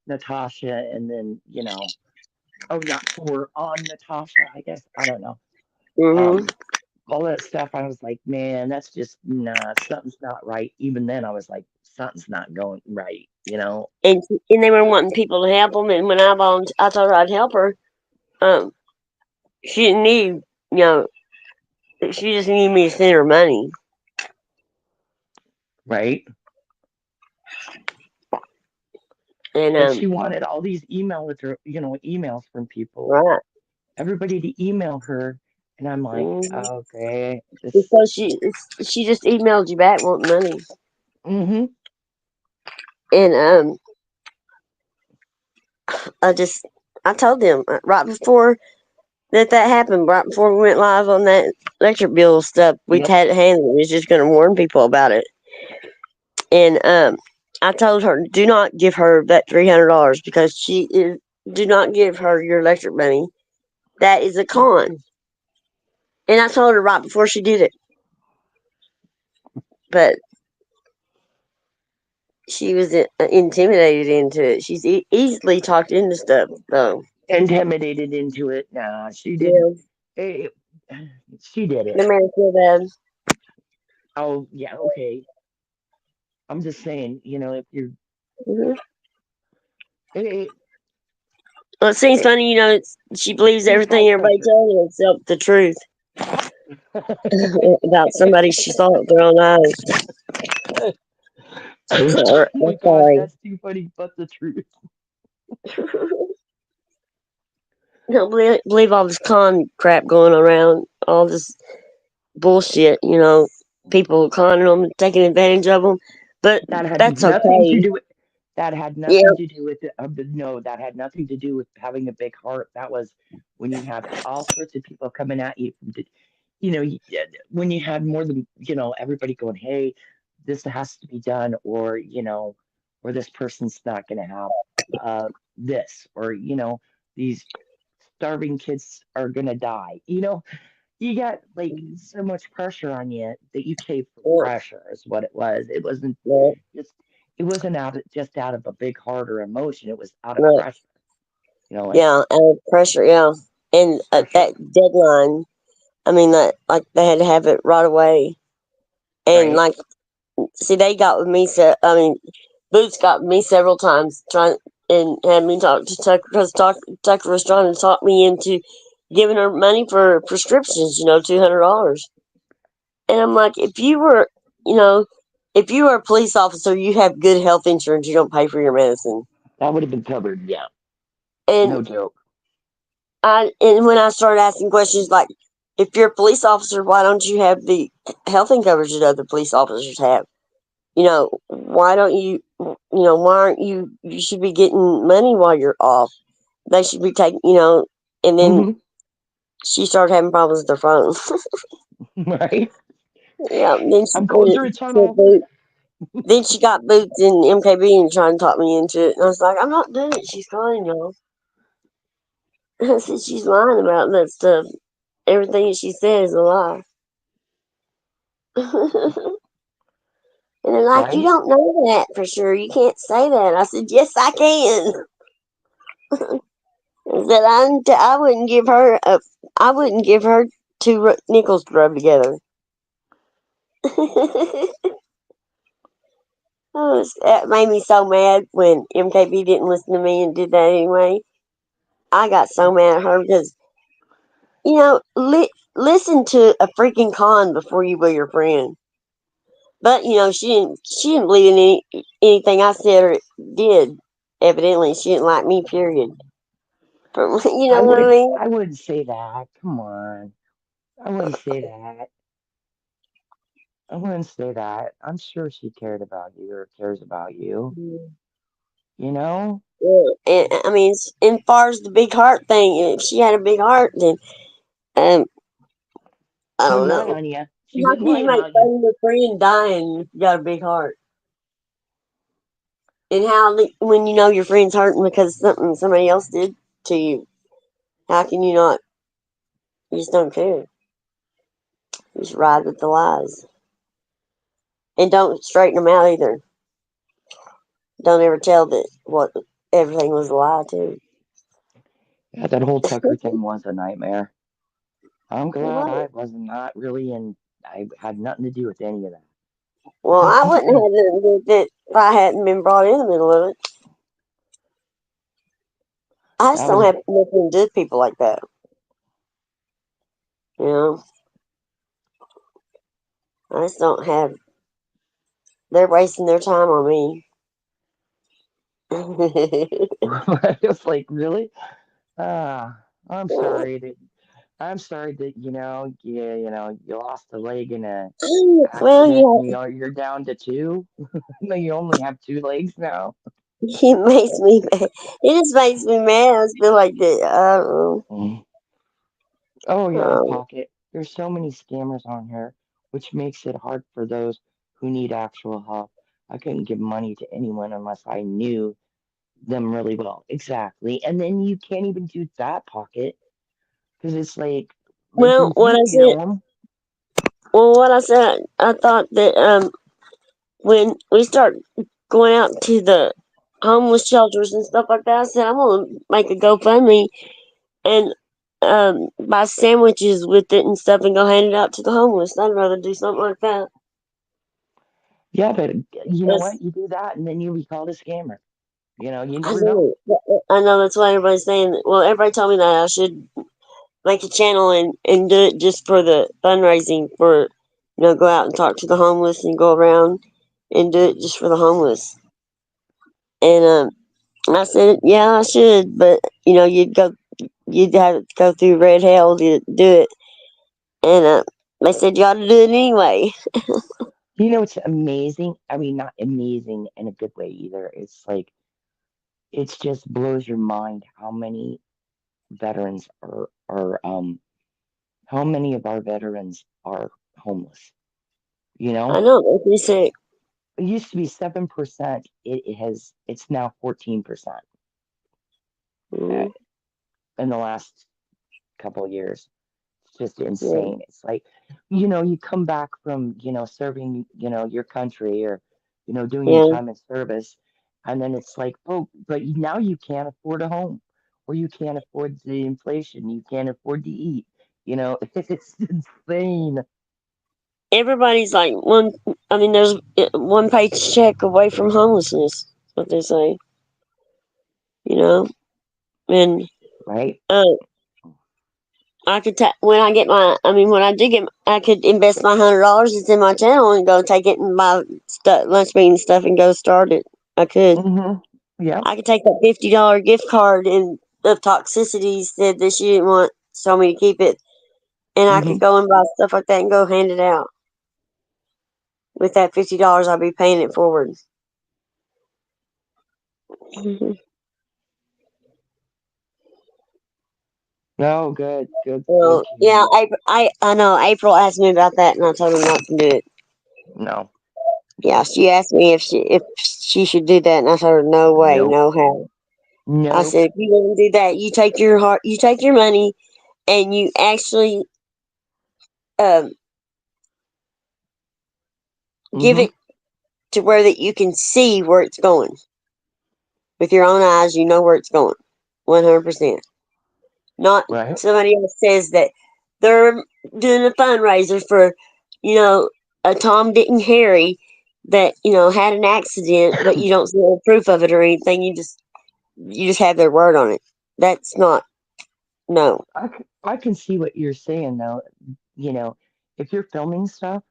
Natasha, and then oh, not for on Natasha, I guess. I don't know. Mhm. Um, all that stuff. I was like, man, that's just nah, something's not right. Even then, I was like, something's not going right, you know? And they were wanting people to help them, and when I told her I'd help her. Um, she didn't need, you know, she just needed me to send her money. Right? And But she wanted all these emails from people, right. everybody to email her, and I'm like, Mhm. okay, this. Because she just emailed you back wanting money. Mm-hmm. And I just I told them right before that happened, right before we went live on that electric bill stuff, we Yep. had it handled. We was just gonna warn people about it. And I told her, do not give her that $300 because she is. Do not give her your electric money. That is a con. And I told her right before she did it, but she was intimidated into it. She's easily talked into stuff, though. Intimidated into it. Nah, she didn't. Yeah, eh, she did it. the man feel bad. Oh, yeah, okay. I'm just saying, if you're. Hmm. It Well, it seems funny, she believes seems high everything everybody pressure. tells her except the truth about somebody she saw with her own eyes. Oh my I'm God, sorry. that's too funny, but the truth. Don't believe all this con crap going around, all this bullshit, people conning them, taking advantage of them. But That had that's nothing to okay. do with. That had Yeah, nothing to do with it. No, that had nothing to do with having a big heart. That was when you have all sorts of people coming at you from, when you had more than, everybody going, hey, this has to be done, or this person's not going to have this, or, these starving kids are going to die. You got like so much pressure on you that you cave for yeah, pressure is what it was. It wasn't yeah, just it wasn't just out of a big heart or emotion. It was out of right. pressure. Like Yeah, and pressure, yeah. And pressure, that deadline, I mean, that like they had to have it right away. And right? like, see, they got with me. I mean, Boots got with me several times trying and had me talk to Tucker because Tucker was trying to talk me into giving her money for prescriptions. $200. And I'm like, you know, if you were a police officer, you have good health insurance. You don't pay for your medicine. That would have been covered. Yeah, And no joke. and when I started asking questions like, if you're a police officer, why don't you have the health and coverage that other police officers have? Why don't you? Why aren't you? You should be getting money while you're off. They should be taking. And then Hmm. she started having problems with her phone. Right? Yeah. Then she I'm going through a said tunnel. Boots. Then she got Boots and MKB and trying to talk me into it. And I was like, I'm not doing it. She's calling y'all. I said she's lying about that stuff. Everything that she says is a lie. And they're like, you Right? don't know that for sure. You can't say that. I said, yes, I can. I said, I wouldn't give her two nickels to rub together. That made me so mad when MKB didn't listen to me and did that anyway. I got so mad at her because, listen to a freaking con before you be your friend. But she didn't believe in anything I said or did. Evidently, she didn't like me. Period. You I know what I would. mean? I wouldn't say that. Come on. I wouldn't say that. I wouldn't say that. I'm sure she cared about you or cares about you. You know? Yeah. And I mean, as far as the big heart thing, if she had a big heart, then um, I She don't wouldn't lie know. on you. She How wouldn't can lie you make about you. fun of your friend dying if you got a big heart? And when you know your friend's hurting because something somebody else did to you, how can you not? You just don't care. You just ride with the lies, and don't straighten them out either. Don't ever tell that what everything was a lie too. Yeah, that whole Tucker thing was a nightmare. I'm It glad was. I was not really in. I had nothing to do with any of Well, I wouldn't that. have nothing to do with it if I hadn't been brought in the middle of it. I just That don't was have nothing to do with people like that. You know, I just don't have. They're wasting their time on me. I was like, really? I'm sorry that you lost a leg in a Well, accident and you're down to two. No, you only have two legs now. it makes me mad. It just makes me mad. I just feel like that. Mm. Oh yeah, Um, Pocket. There's so many scammers on here, which makes it hard for those who need actual help. I couldn't give money to anyone unless I knew them really well. Exactly. And then you can't even do that, Pocket, because it's like well, if you know them. what I said, I thought that when we start going out to the homeless shelters and stuff like that, I said I'm gonna make a GoFundMe and buy sandwiches with it and stuff and go hand it out to the homeless. I'd rather do something like that. Yeah, but you know what? It's, You do that and then you'll be called a scammer. You I never know. know, I know that's why everybody's saying. Well, everybody told me that I should make a channel and do it just for the fundraising for, go out and talk to the homeless and go around and do it just for the homeless. And I said, yeah, I should, but you'd have to go through red hell to do it. And they said you ought to do it anyway. It's amazing. I mean, not amazing in a good way either. It's like it just blows your mind how many veterans are how many of our veterans are homeless. You I know, know, like you said, it used to be 7%. It's now 14% uh, mm, in the last couple of years. It's just yeah, insane. It's like, you come back from, serving, your country or, doing your yeah. time in service. And then it's like, oh, but now you can't afford a home or you can't afford the inflation. You can't afford to eat. It's insane, Everybody's like one. I mean, there's one paycheck away from homelessness. What they say, you know, and right? uh, I could when I get my. I mean, when I do get, I could invest my $100 that's in my channel and go take it and buy stuff, lunch meat and stuff, and go start it. I could. Mm-hmm. Yeah. I could take that $50 gift card and the toxicity said that she didn't want so me to keep it, and I Mm-hmm. could go and buy stuff like that and go hand it out. With that $50, I'll be paying it forward. No, good, good, good, Well, yeah, Katie. I know April asked me about that, and I told her not to do it. No, Yeah, she asked me if she should do that, and I told her no way, nope, no how. I nope. said if you want to do that, you take your money, and you actually um give Mm-hmm. it to where that you can see where it's going with your own eyes. You know where it's going, 100%. Not Right. somebody else says that they're doing a fundraiser for, you know, a Tom, Dick, and Harry that had an accident, but you don't see any proof of it or anything. You just have their word on it. That's not no. I can see what you're saying though. You know, if you're filming stuff,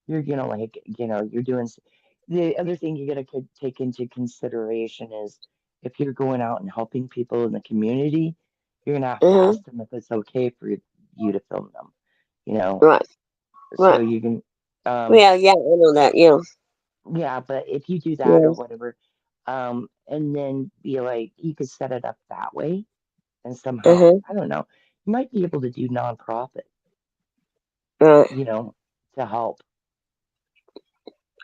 you're you're doing. The other thing you gotta take into consideration is if you're going out and helping people in the community, you're gonna have to Uh-huh. ask them if it's okay for you to film them. You know, Right. so Right. you can, Well, yeah, I know that. Yeah. yeah. But if you do that or Yeah. whatever, and then be like, you could set it up that way, and somehow, Uh-huh. I don't know, you might be able to do nonprofit, Right. to help.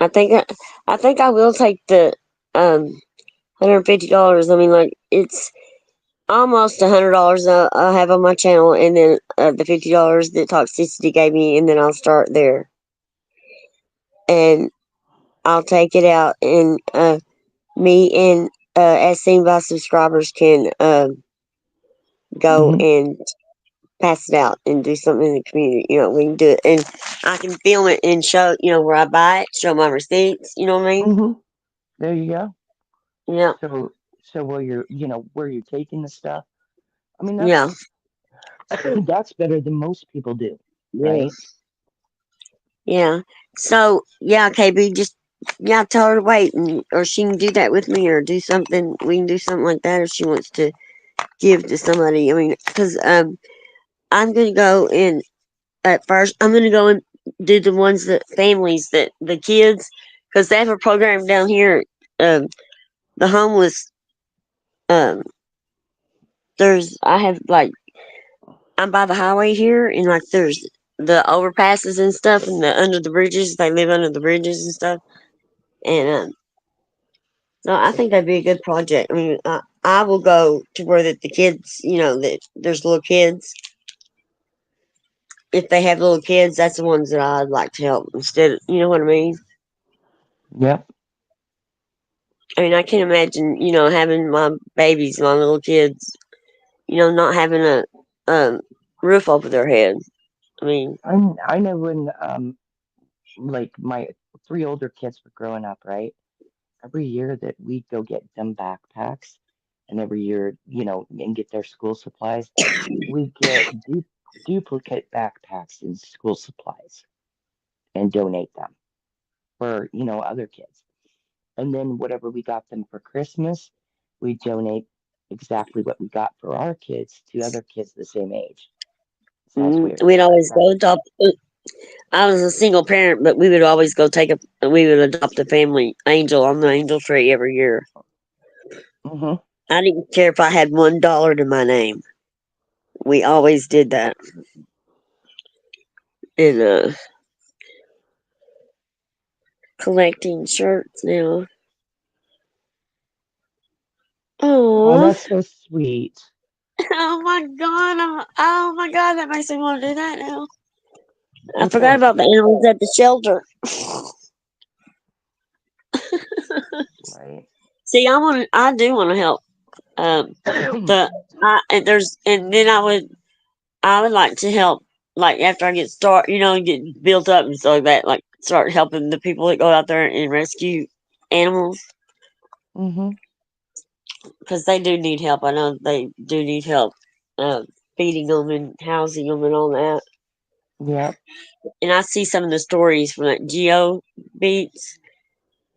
I think I, I think I will take the $150. I mean, like it's almost $100 I'll have on my channel, and then the $50 that Toxicity gave me, and then I'll start there, and I'll take it out, and me and as seen by subscribers can go Hmm. and pass it out and do something in the community. We can do it, and I can film it and show where I buy it, show my receipts. You know what I mean? Hmm. There you go. Yeah, So where you're taking the stuff. I mean, yeah, that's better than most people do, yeah, right? yeah. So yeah, KB, just yeah, tell her to wait, or she can do that with me, or do something. We can do something like that, if she wants to give to somebody. I mean, because I'm gonna go in at first. I'm gonna go and do the ones that families that the kids, because they have a program down here. Um, the homeless. Um, I have like I'm by the highway here, and like there's the overpasses and stuff, and the under the bridges. They live under the bridges and stuff, and no, I think that'd be a good project. I mean, I will go to where the kids, that there's little kids. If they have little kids, that's the ones that I'd like to help instead. You know what I mean? Yep. I mean, I can't imagine, having my babies, my little kids, not having a roof over their head. I mean, I know when like my three older kids were growing up, right? Every year that we'd go get them backpacks, and every year, and get their school supplies, we get duplicate backpacks and school supplies and donate them for, other kids. And then whatever we got them for Christmas, we donate exactly what we got for our kids to other kids the same age. So that's weird. we'd always That, go adopt. I was a single parent, but we would always go we would adopt a family angel on the angel tree every year. hmm I didn't care if I had $1 to my name. We always did that. And collecting shirts now. Oh, Oh, that's so sweet. oh my god! Oh my god! That makes me want to do that now. I That's forgot awesome, about the animals at the shelter. right? See, I do want to help. The and there's and then I would like to help. Like after I get get built up and stuff like that. Like start helping the people that go out there and rescue animals hmm because they do need help. I know they do need help uh, feeding them and housing them and all that. Yep. And I see some of the stories from like Geo Beats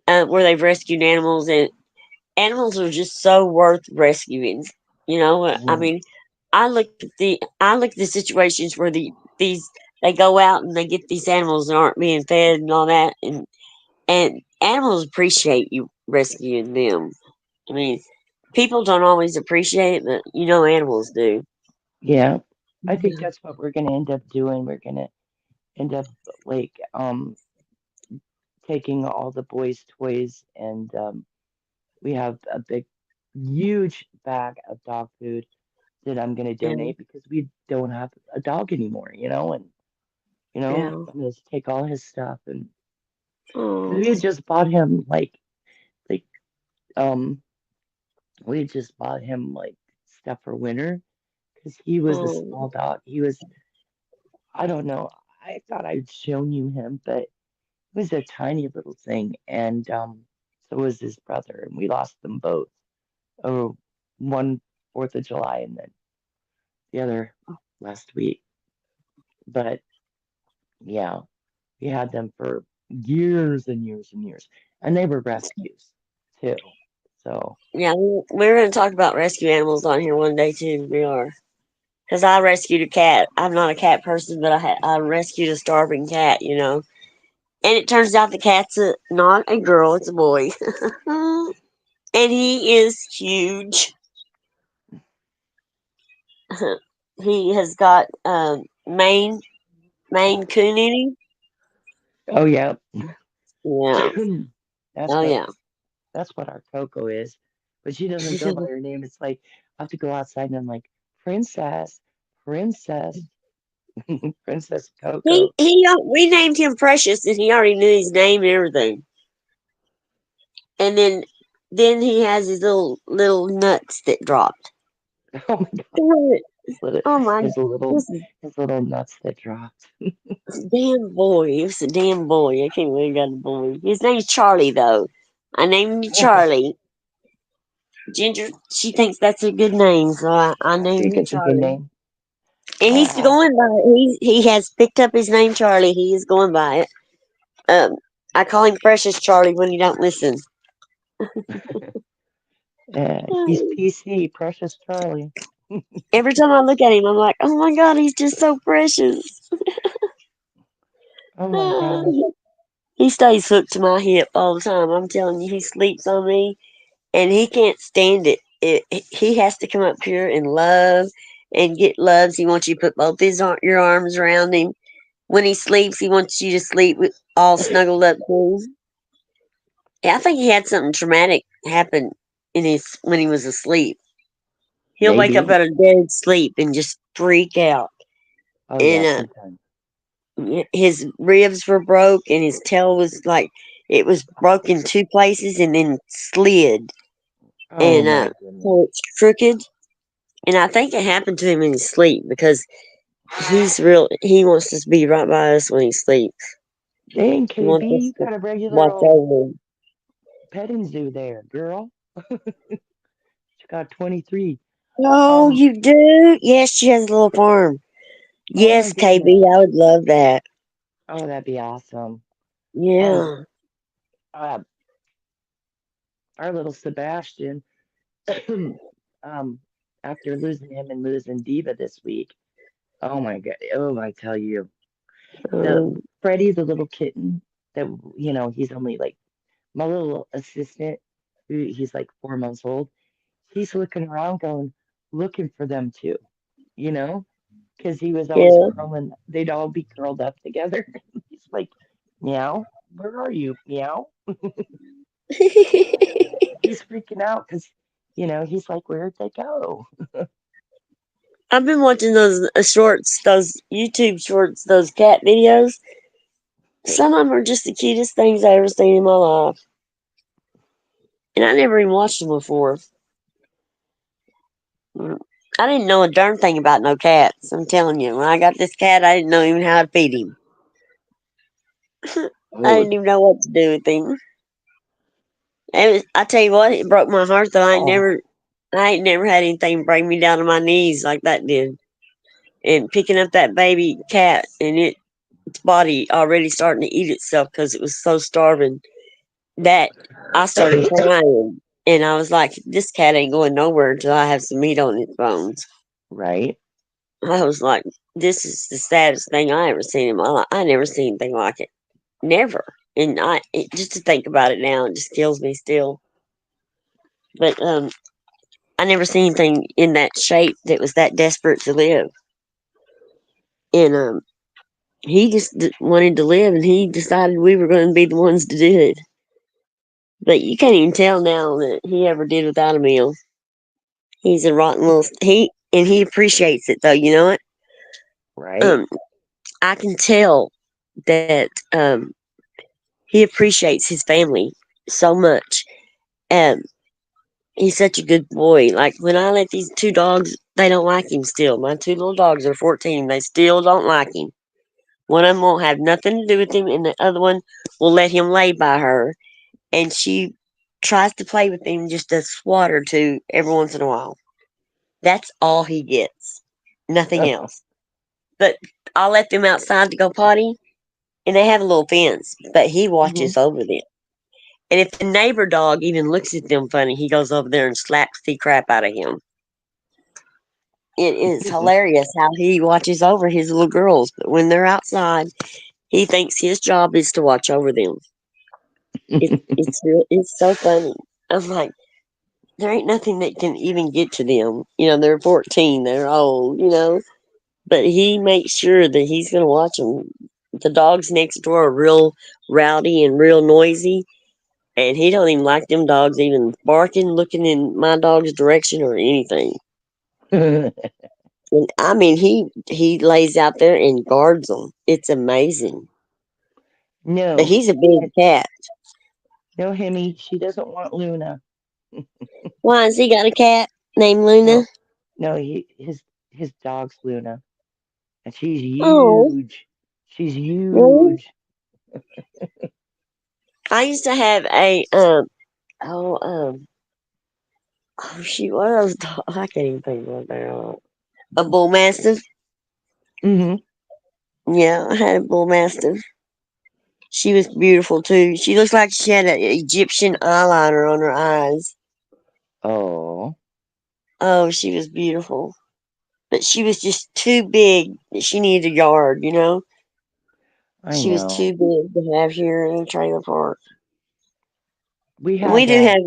where they've rescued animals, and animals are just so worth rescuing. I Yeah. mean, I look at the situations where these they go out and they get these animals that aren't being fed and all that, and animals appreciate you rescuing them. I mean, people don't always appreciate it, but animals do. Yeah. I think that's what we're gonna end up doing. We're gonna end up like taking all the boys' toys, and we have a big, huge bag of dog food that I'm gonna And donate because we don't have a dog anymore, and yeah, I'm gonna take all his stuff, and because oh, we had just bought him like um we had just bought him like stuff for winter because he was a oh, small dog. He was, I don't know, I thought I'd shown you him, but he was a tiny little thing, and so was his brother, and we lost them both. Oh, one 4th of July, and then the other last week. But yeah, we had them for years and years and years, and they were rescues too. So, yeah. We're going to talk about rescue animals on here one day too. We are. Because I rescued a cat. I'm not a cat person, but I rescued a starving cat, And it turns out the cat's not a girl, it's a boy. And he is huge. He has got Maine Coon in him. oh yeah, Yeah. that's Oh, what yeah. that's what our Coco is, but she doesn't go by her name. It's like I have to go outside and I'm like, Princess, Princess, Princess Coco. We named him Precious, and he already knew his name and everything. And then he has his little nuts that dropped. Oh my God, little, Oh my, his little this is his little nuts that dropped. damn boy. It was a damn boy. I can't believe I got a boy. His name's Charlie, though. I named him Charlie. Ginger, she thinks that's a good name, so I I named think him it's a good Charlie. name. And he's Ah, going by it. He has picked up his name Charlie. He is going by it. Um, I call him Precious Charlie when he don't listen. He's PC, Precious Charlie. Every time I look at him, I'm like, oh my God, he's just so precious. Oh my gosh. He stays hooked to my hip all the time. I'm telling you, he sleeps on me, and he can't stand it. He has to come up here and love and get loves. He wants you to put both your arms around him. When he sleeps, he wants you to sleep with all snuggled up to him. Yeah, I think he had something traumatic happen in his when he was asleep. He'll wake up Maybe. out of dead sleep and just freak out. Oh yeah, And sometimes. his ribs were broke, and his tail was like it was broke in two places and then slid, Oh and my goodness. so it's crooked. And I think it happened to him in his sleep because he's real. He wants us to be right by us when he sleeps. Dang, He KB, wants us you to got a regular watch old over him. petting zoo there, girl. She got 23. Oh, Um, you do? Yes, she has a little farm. oh my Yes, goodness. KB, I would love that. Oh, that'd be awesome. Um, Yeah. uh, our little Sebastian, um, after losing him and losing Diva this week. Oh my God. Oh, I tell you. The Um, Freddie, the little kitten that, he's only like my little assistant, he's like 4 months old. He's looking around looking for them too, you know, because he was always yeah. they'd all be curled up together. He's like, meow, where are you? Meow. He's freaking out because, he's like, where'd they go? I've been watching those shorts, those YouTube shorts, those cat videos. Some of them are just the cutest things I ever seen in my life. And I never even watched them before. Mm, I didn't know a darn thing about no cats. I'm telling you, when I got this cat, I didn't know even how to feed him. I Oh, didn't even know what to do with him. I tell you what, it broke my heart though. oh, I ain't never had anything bring me down to my knees like that did. And picking up that baby cat and its body already starting to eat itself because it was so starving that I started crying. And I was like, this cat ain't going nowhere until I have some meat on its bones. right. I was like, this is the saddest thing I ever seen in my life. I never seen anything like it. Never. And just to think about it now, it just kills me still. But I never seen anything in that shape that was that desperate to live. And he just wanted to live, and he decided we were going to be the ones to do it. But you can't even tell now that he ever did without a meal. He's a rotten little he appreciates it though. You know what? Right. Um, I can tell that he appreciates his family so much. Um, he's such a good boy. Like when I let these two dogs, they don't like him still. My two little dogs are 14. They still don't like him. One of them won't have nothing to do with him, and the other one will let him lay by her. And she tries to play with him just a swat or two every once in a while. That's all he gets. Nothing else. But I'll let them outside to go potty, and they have a little fence, but he Hmm. watches over them. And if the neighbor dog even looks at them funny, he goes over there and slaps the crap out of him. It is hilarious how he watches over his little girls, but when they're outside, he thinks his job is to watch over them. It's so funny. I'm like, there ain't nothing that can even get to them. They're 14, they're old, but he makes sure that he's going to watch them. The dogs next door are real rowdy and real noisy, and he don't even like them dogs even barking, looking in my dog's direction or anything. And I mean, he lays out there and guards them. It's amazing. But No, he's a big cat. no, Hemi, she doesn't want Luna. Why has he got a cat named Luna? No, no, his dog's Luna, and she's Oh, huge. She's really? huge. I used to have oh oh shoot, what are those dogs? I can't even think of what they are. A bull mastiff. Hmm. Yeah, I had a bull mastiff. She was beautiful too. She looks like she had an Egyptian eyeliner on her eyes. Oh, Oh, she was beautiful. But she was just too big. She needed a yard, you know? I She was know. too big to have here in a trailer park. We And we had do have,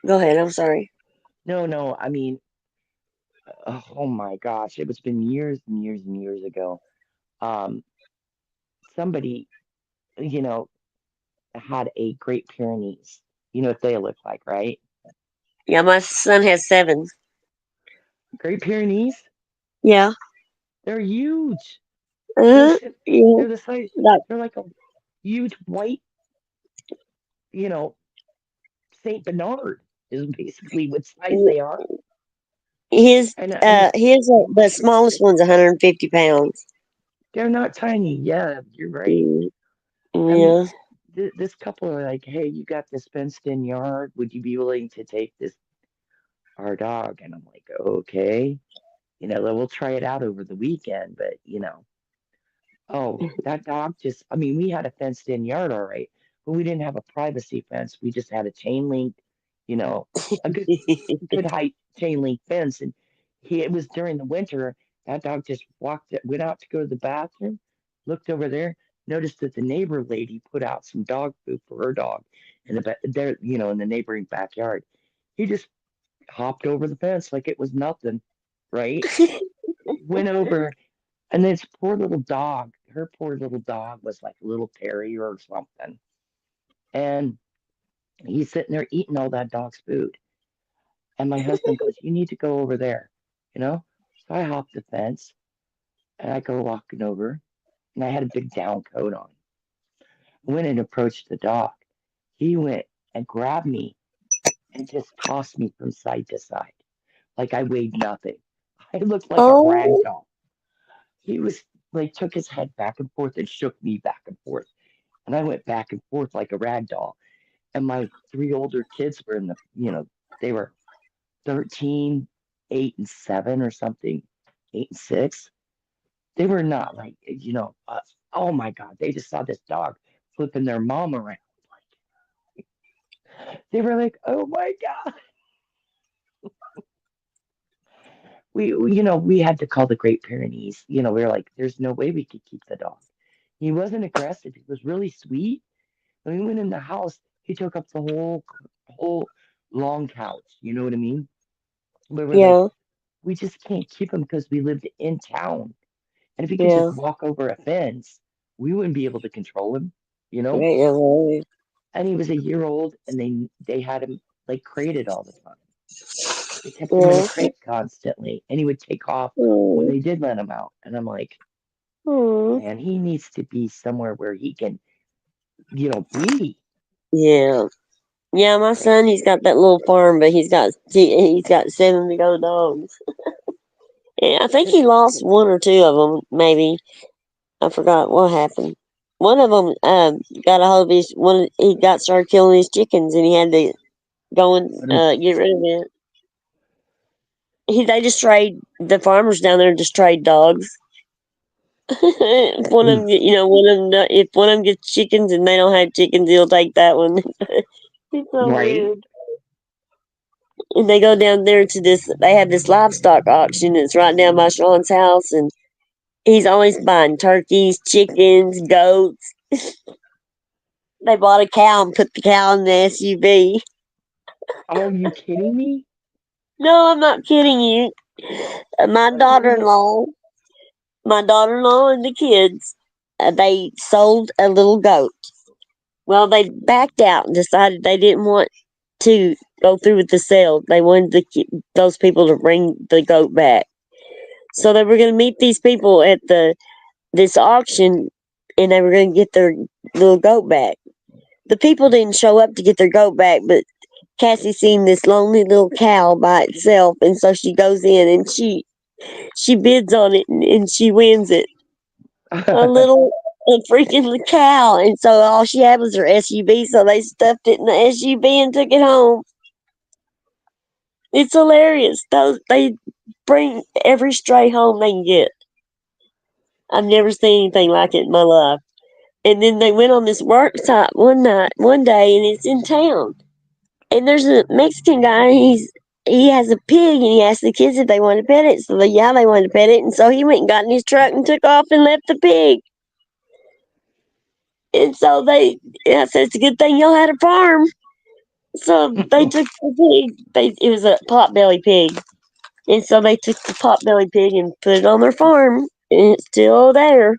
go ahead, I'm sorry. no. I mean, oh my gosh, it was been years and years and years ago. Um, somebody, you know, had a Great Pyrenees. You know what they look like, right? Yeah, my son has 7. Great Pyrenees, Yeah. they're huge. They're Uh-huh. si- Yeah. they're the size. Like They're like a huge white, you know, Saint Bernard is basically what size they are. his And I mean, the smallest one's 150 pounds. they're not tiny. Yeah, you're right. Mm, I mean, yeah. this couple are like, hey, you got this fenced in yard. Would you be willing to take this our dog? And I'm like, okay, we'll try it out over the weekend. But oh, that dog just, I mean, we had a fenced in yard, all right, but we didn't have a privacy fence. We just had a chain link, you know, a good height chain link fence. And it was during the winter. That dog just went out to go to the bathroom, looked over there, noticed that the neighbor lady put out some dog food for her dog in there, in the neighboring backyard. He just hopped over the fence like it was nothing, right? Went over, and this poor little dog, her poor little dog was like a little terrier or something. And he's sitting there eating all that dog's food. And my husband goes, you need to go over there, you know? So I hop the fence and I go walking over, and I had a big down coat on. I went and approached the dog. He went and grabbed me and just tossed me from side to side like I weighed nothing. I looked like a rag Oh, doll. He was like, took his head back and forth and shook me back and forth. And I went back and forth like a rag doll. And my 3 older kids were they were 13, 8, and 7 or something, 8 and 6. They were not like, oh my God, they just saw this dog flipping their mom around. They were like, oh my God. We had to call the Great Pyrenees. We were like, there's no way we could keep the dog. He wasn't aggressive. He was really sweet. When we went in the house, he took up the whole long couch. You know what I mean? We were like, yeah, we just can't keep him because we lived in town. And if he could yeah. just walk over a fence, we wouldn't be able to control him, you know? Right, yeah, And he was a year old, and they had him like crated all the time. They kept him in a yeah. crate constantly, and he would take off when Mm, they did let him out. And I'm like, mm. man, he needs to be somewhere where he can, be. Yeah. Yeah, my son, he's got that little farm, but he's got 7 big old dogs. And I think he lost one or two of them, maybe. I forgot what happened. One of them got a hold of his one. He got started killing his chickens, and he had to go and But him, get rid of it. They just trade the farmers down there just trade dogs. If one of he, them, if one of them gets chickens and they don't have chickens, he'll take that one. It's so right? weird. And they go down there to this. They have this livestock auction. It's right down by Sean's house, and he's always buying turkeys, chickens, goats. They bought a cow and put the cow in the SUV. Are you kidding me? No, I'm not kidding you. My What kind of daughter-in-law, my daughter-in-law and the kids, they sold a little goat. Well, they backed out and decided they didn't want to go through with the sale. They wanted those people to bring the goat back. So they were going to meet these people at this auction, and they were going to get their little goat back. The people didn't show up to get their goat back, but Cassie seen this lonely little cow by itself, and so she goes in and she bids on it, and she wins it. A freaking cow, and so all she had was her SUV, so they stuffed it in the SUV and took it home. It's hilarious. Those they bring every stray home they can get. I've never seen anything like it in my life. And then they went on this workshop one day, and it's in town. And there's a Mexican guy. He has a pig, and he asked the kids if they wanted to pet it. So they wanted to pet it, and so he went and got in his truck and took off and left the pig. And so I said, it's a good thing y'all had a farm. So they took the pig. It was a potbelly pig, and so they took the potbelly pig and put it on their farm, and it's still there.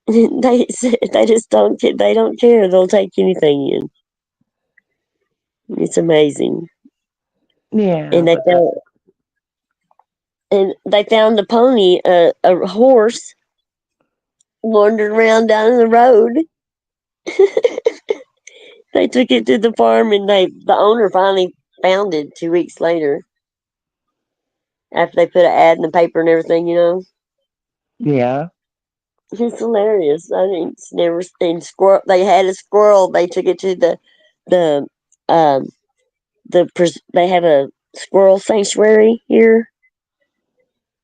They just don't care. They don't care. They'll take anything in. It's amazing. Yeah, And but that's they found a pony, a horse, wandering around down the road. They took it to the farm, and the owner finally found it 2 weeks later after they put an ad in the paper and everything. yeah. It's hilarious. I mean, it's never seen squirrel. They had a squirrel. They took it to the um they have a squirrel sanctuary here,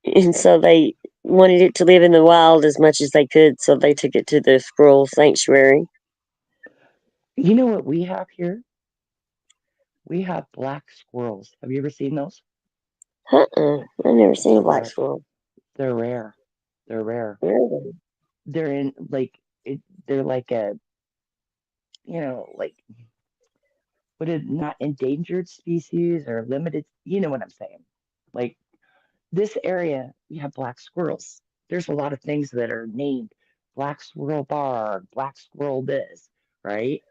and so they wanted it to live in the wild as much as they could. So they took it to the squirrel sanctuary. You know what we have here? We have black squirrels. Have you ever seen those? I've never seen a black They're squirrel. they're rare. They're rare. Really? They're in like they're like a like what is not endangered species or limited. You know what I'm saying? Like this area, we have black squirrels. There's a lot of things that are named black squirrel bar, black squirrel this, right?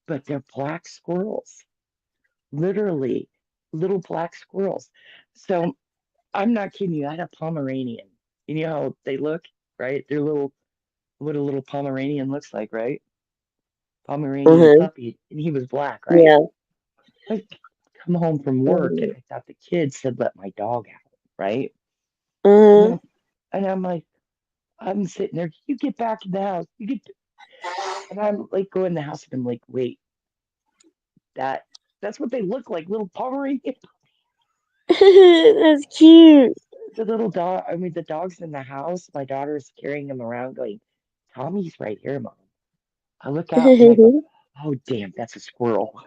But they're black squirrels, literally little black squirrels. So I'm not kidding you. I had a Pomeranian. You know how they look, right? They're little, what a little Pomeranian looks like, right? Pomeranian Uh-huh. puppy, and he was black, right? Yeah. I come home from work and I thought the kids said let my dog out, right? And Uh-huh. I'm like, I'm sitting there, you get back in the house, and I'm like going in the house and I'm like, wait, that that's what they look like, little Pomeranian. That's cute. The little dog, I mean, the dog's in the house. My daughter's carrying him around, going, Tommy's right here, Mom. I look out and I go, oh, damn, that's a squirrel.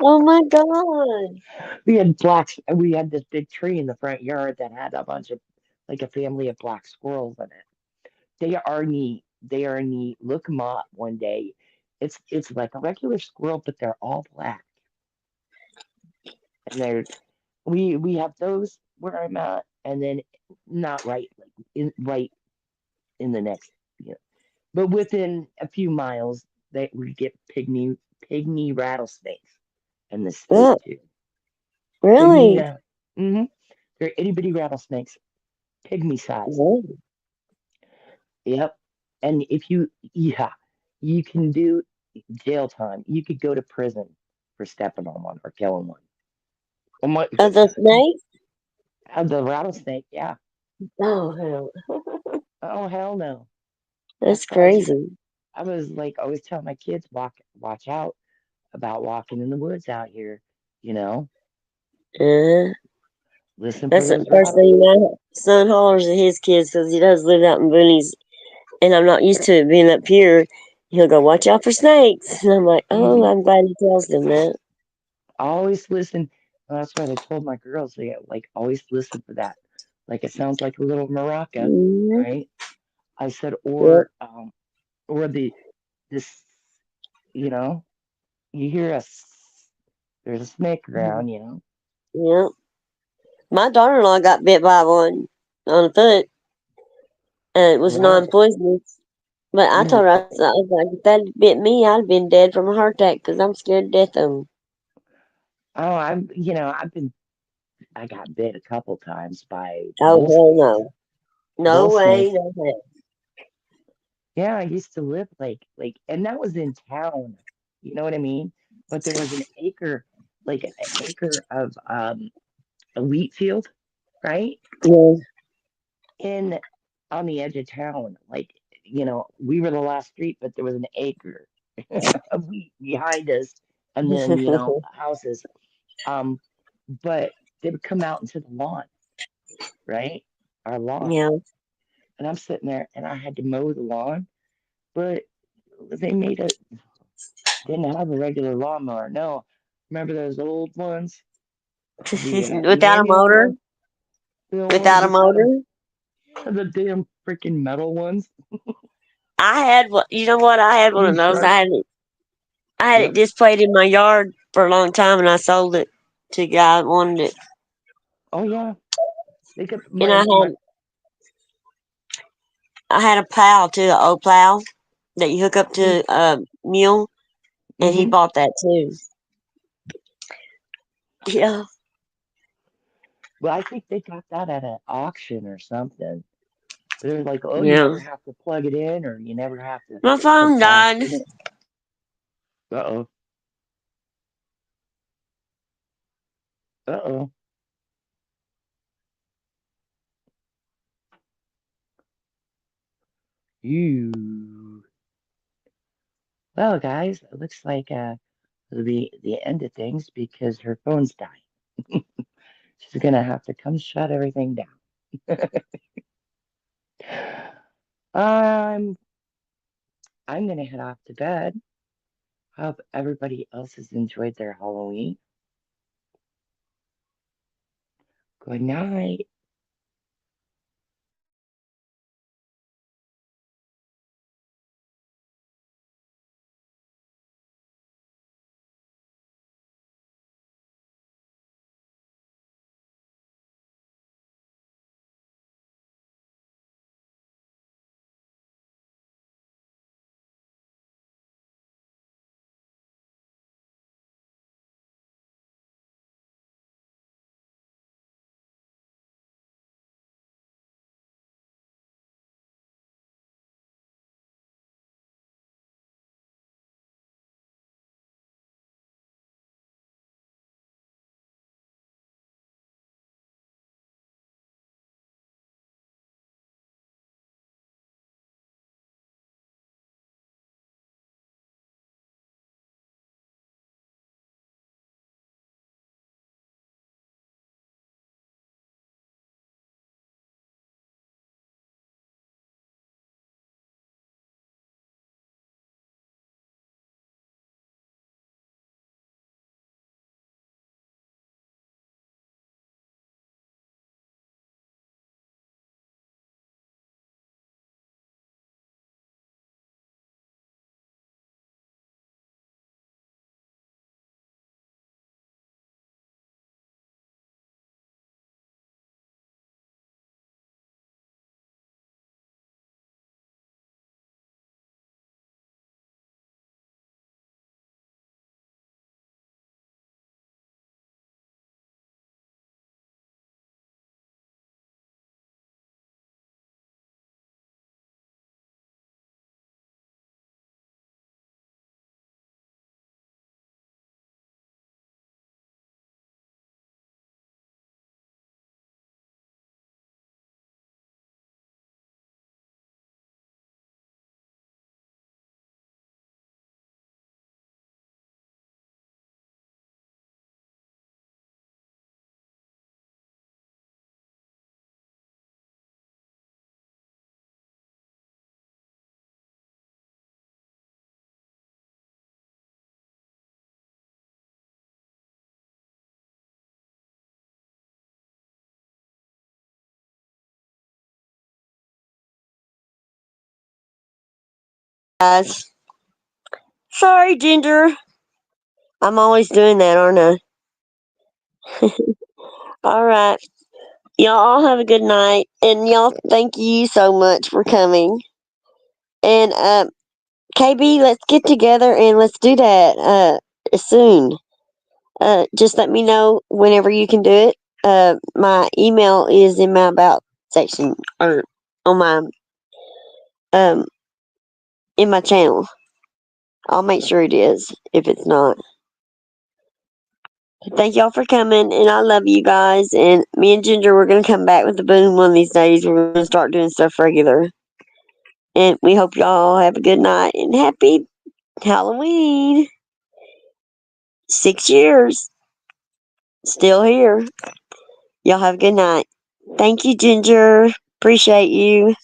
Oh my God. We had this big tree in the front yard that had a bunch of, like a family of black squirrels in it. They are neat. They are neat. Look them up one day. It's like a regular squirrel, but they're all black. And we have those where I'm at, and then not right like right in the next, you know, but within a few miles, that we get pygmy rattlesnakes in the state Yeah, too. Pygmy, really? they're itty bitty rattlesnakes, pygmy size. Yeah. Yep. And yeah, you can do jail time. You could go to prison for stepping on one or killing one. Oh my, Are the snakes? the rattlesnake, yeah. Oh, hell. Oh hell no. That's That's why crazy. I was like always telling my kids watch out about walking in the woods out here. You know, Uh, listen for that's the those first rattles. thing my son hollers at his kids because he does live out in boonies, and I'm not used to it being up here. He'll go, watch out for snakes. And I'm like, oh, Hmm. I'm glad he tells them that. Always listen. That's what I told my girls. They like always listen for that. Like it sounds like a little maraca, Mm-hmm. right? I said, Yep. or this, you know, you hear there's a snake around, you know. Yep. My daughter-in-law got bit by one on the foot, and it was Well, non-poisonous. But I told her, I was like, if that had bit me, I'd have been dead from a heart attack because I'm scared to death of them. oh, I got bit a couple times by Oh, hell no. No bull way, snakes. no way. Yeah, I used to live and that was in town. You know what I mean? But there was an acre, like an acre of a wheat field, right? Yeah. In on the edge of town. Like, we were the last street, but there was an acre of wheat behind us, and then, houses. Um, but they would come out into the lawn, right? Our lawn. Yeah. and I'm sitting there, and I had to mow the lawn, but they made it didn't have a regular lawnmower. No, remember those old ones, the Without a manual motor? ones, the ones Without a without motor? the damn freaking metal ones. I had one. You know what? I had one You of those. sharp. I had it Yep. displayed in my yard for a long time, and I sold it to a guy that wanted it. Oh yeah, they got And my I had a plow too, an old plow that you hook up mm, to a mule, and he mm-hmm. bought that too. Yeah. Well, I think they got that at an auction or something. But they're like, oh, you Yeah. never have to plug it in, or you never have to My put phone gas died. in it. Uh-oh. Uh-oh. You. Well, guys, it looks like it'll be the end of things because her phone's dying. She's gonna have to come shut everything down. I'm I'm gonna head off to bed. Hope everybody else has enjoyed their Halloween. Good night. Guys. Sorry, Ginger. I'm always doing that, aren't I? All right. Y'all all have a good night. And y'all, thank you so much for coming. And KB, let's get together and let's do that soon. Just let me know whenever you can do it. My email is in my about section or on my um in my channel. I'll make sure it is if it's not. Thank y'all for coming, and I love you guys. And me and Ginger, we're gonna come back with the boom one of these days. We're gonna start doing stuff regular, and we hope y'all have a good night and happy Halloween. 6 years, still here. Y'all have a good night. Thank you, Ginger. Appreciate you.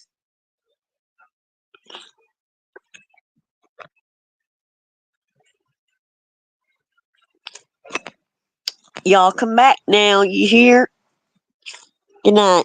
Y'all come back now. You hear? Good night.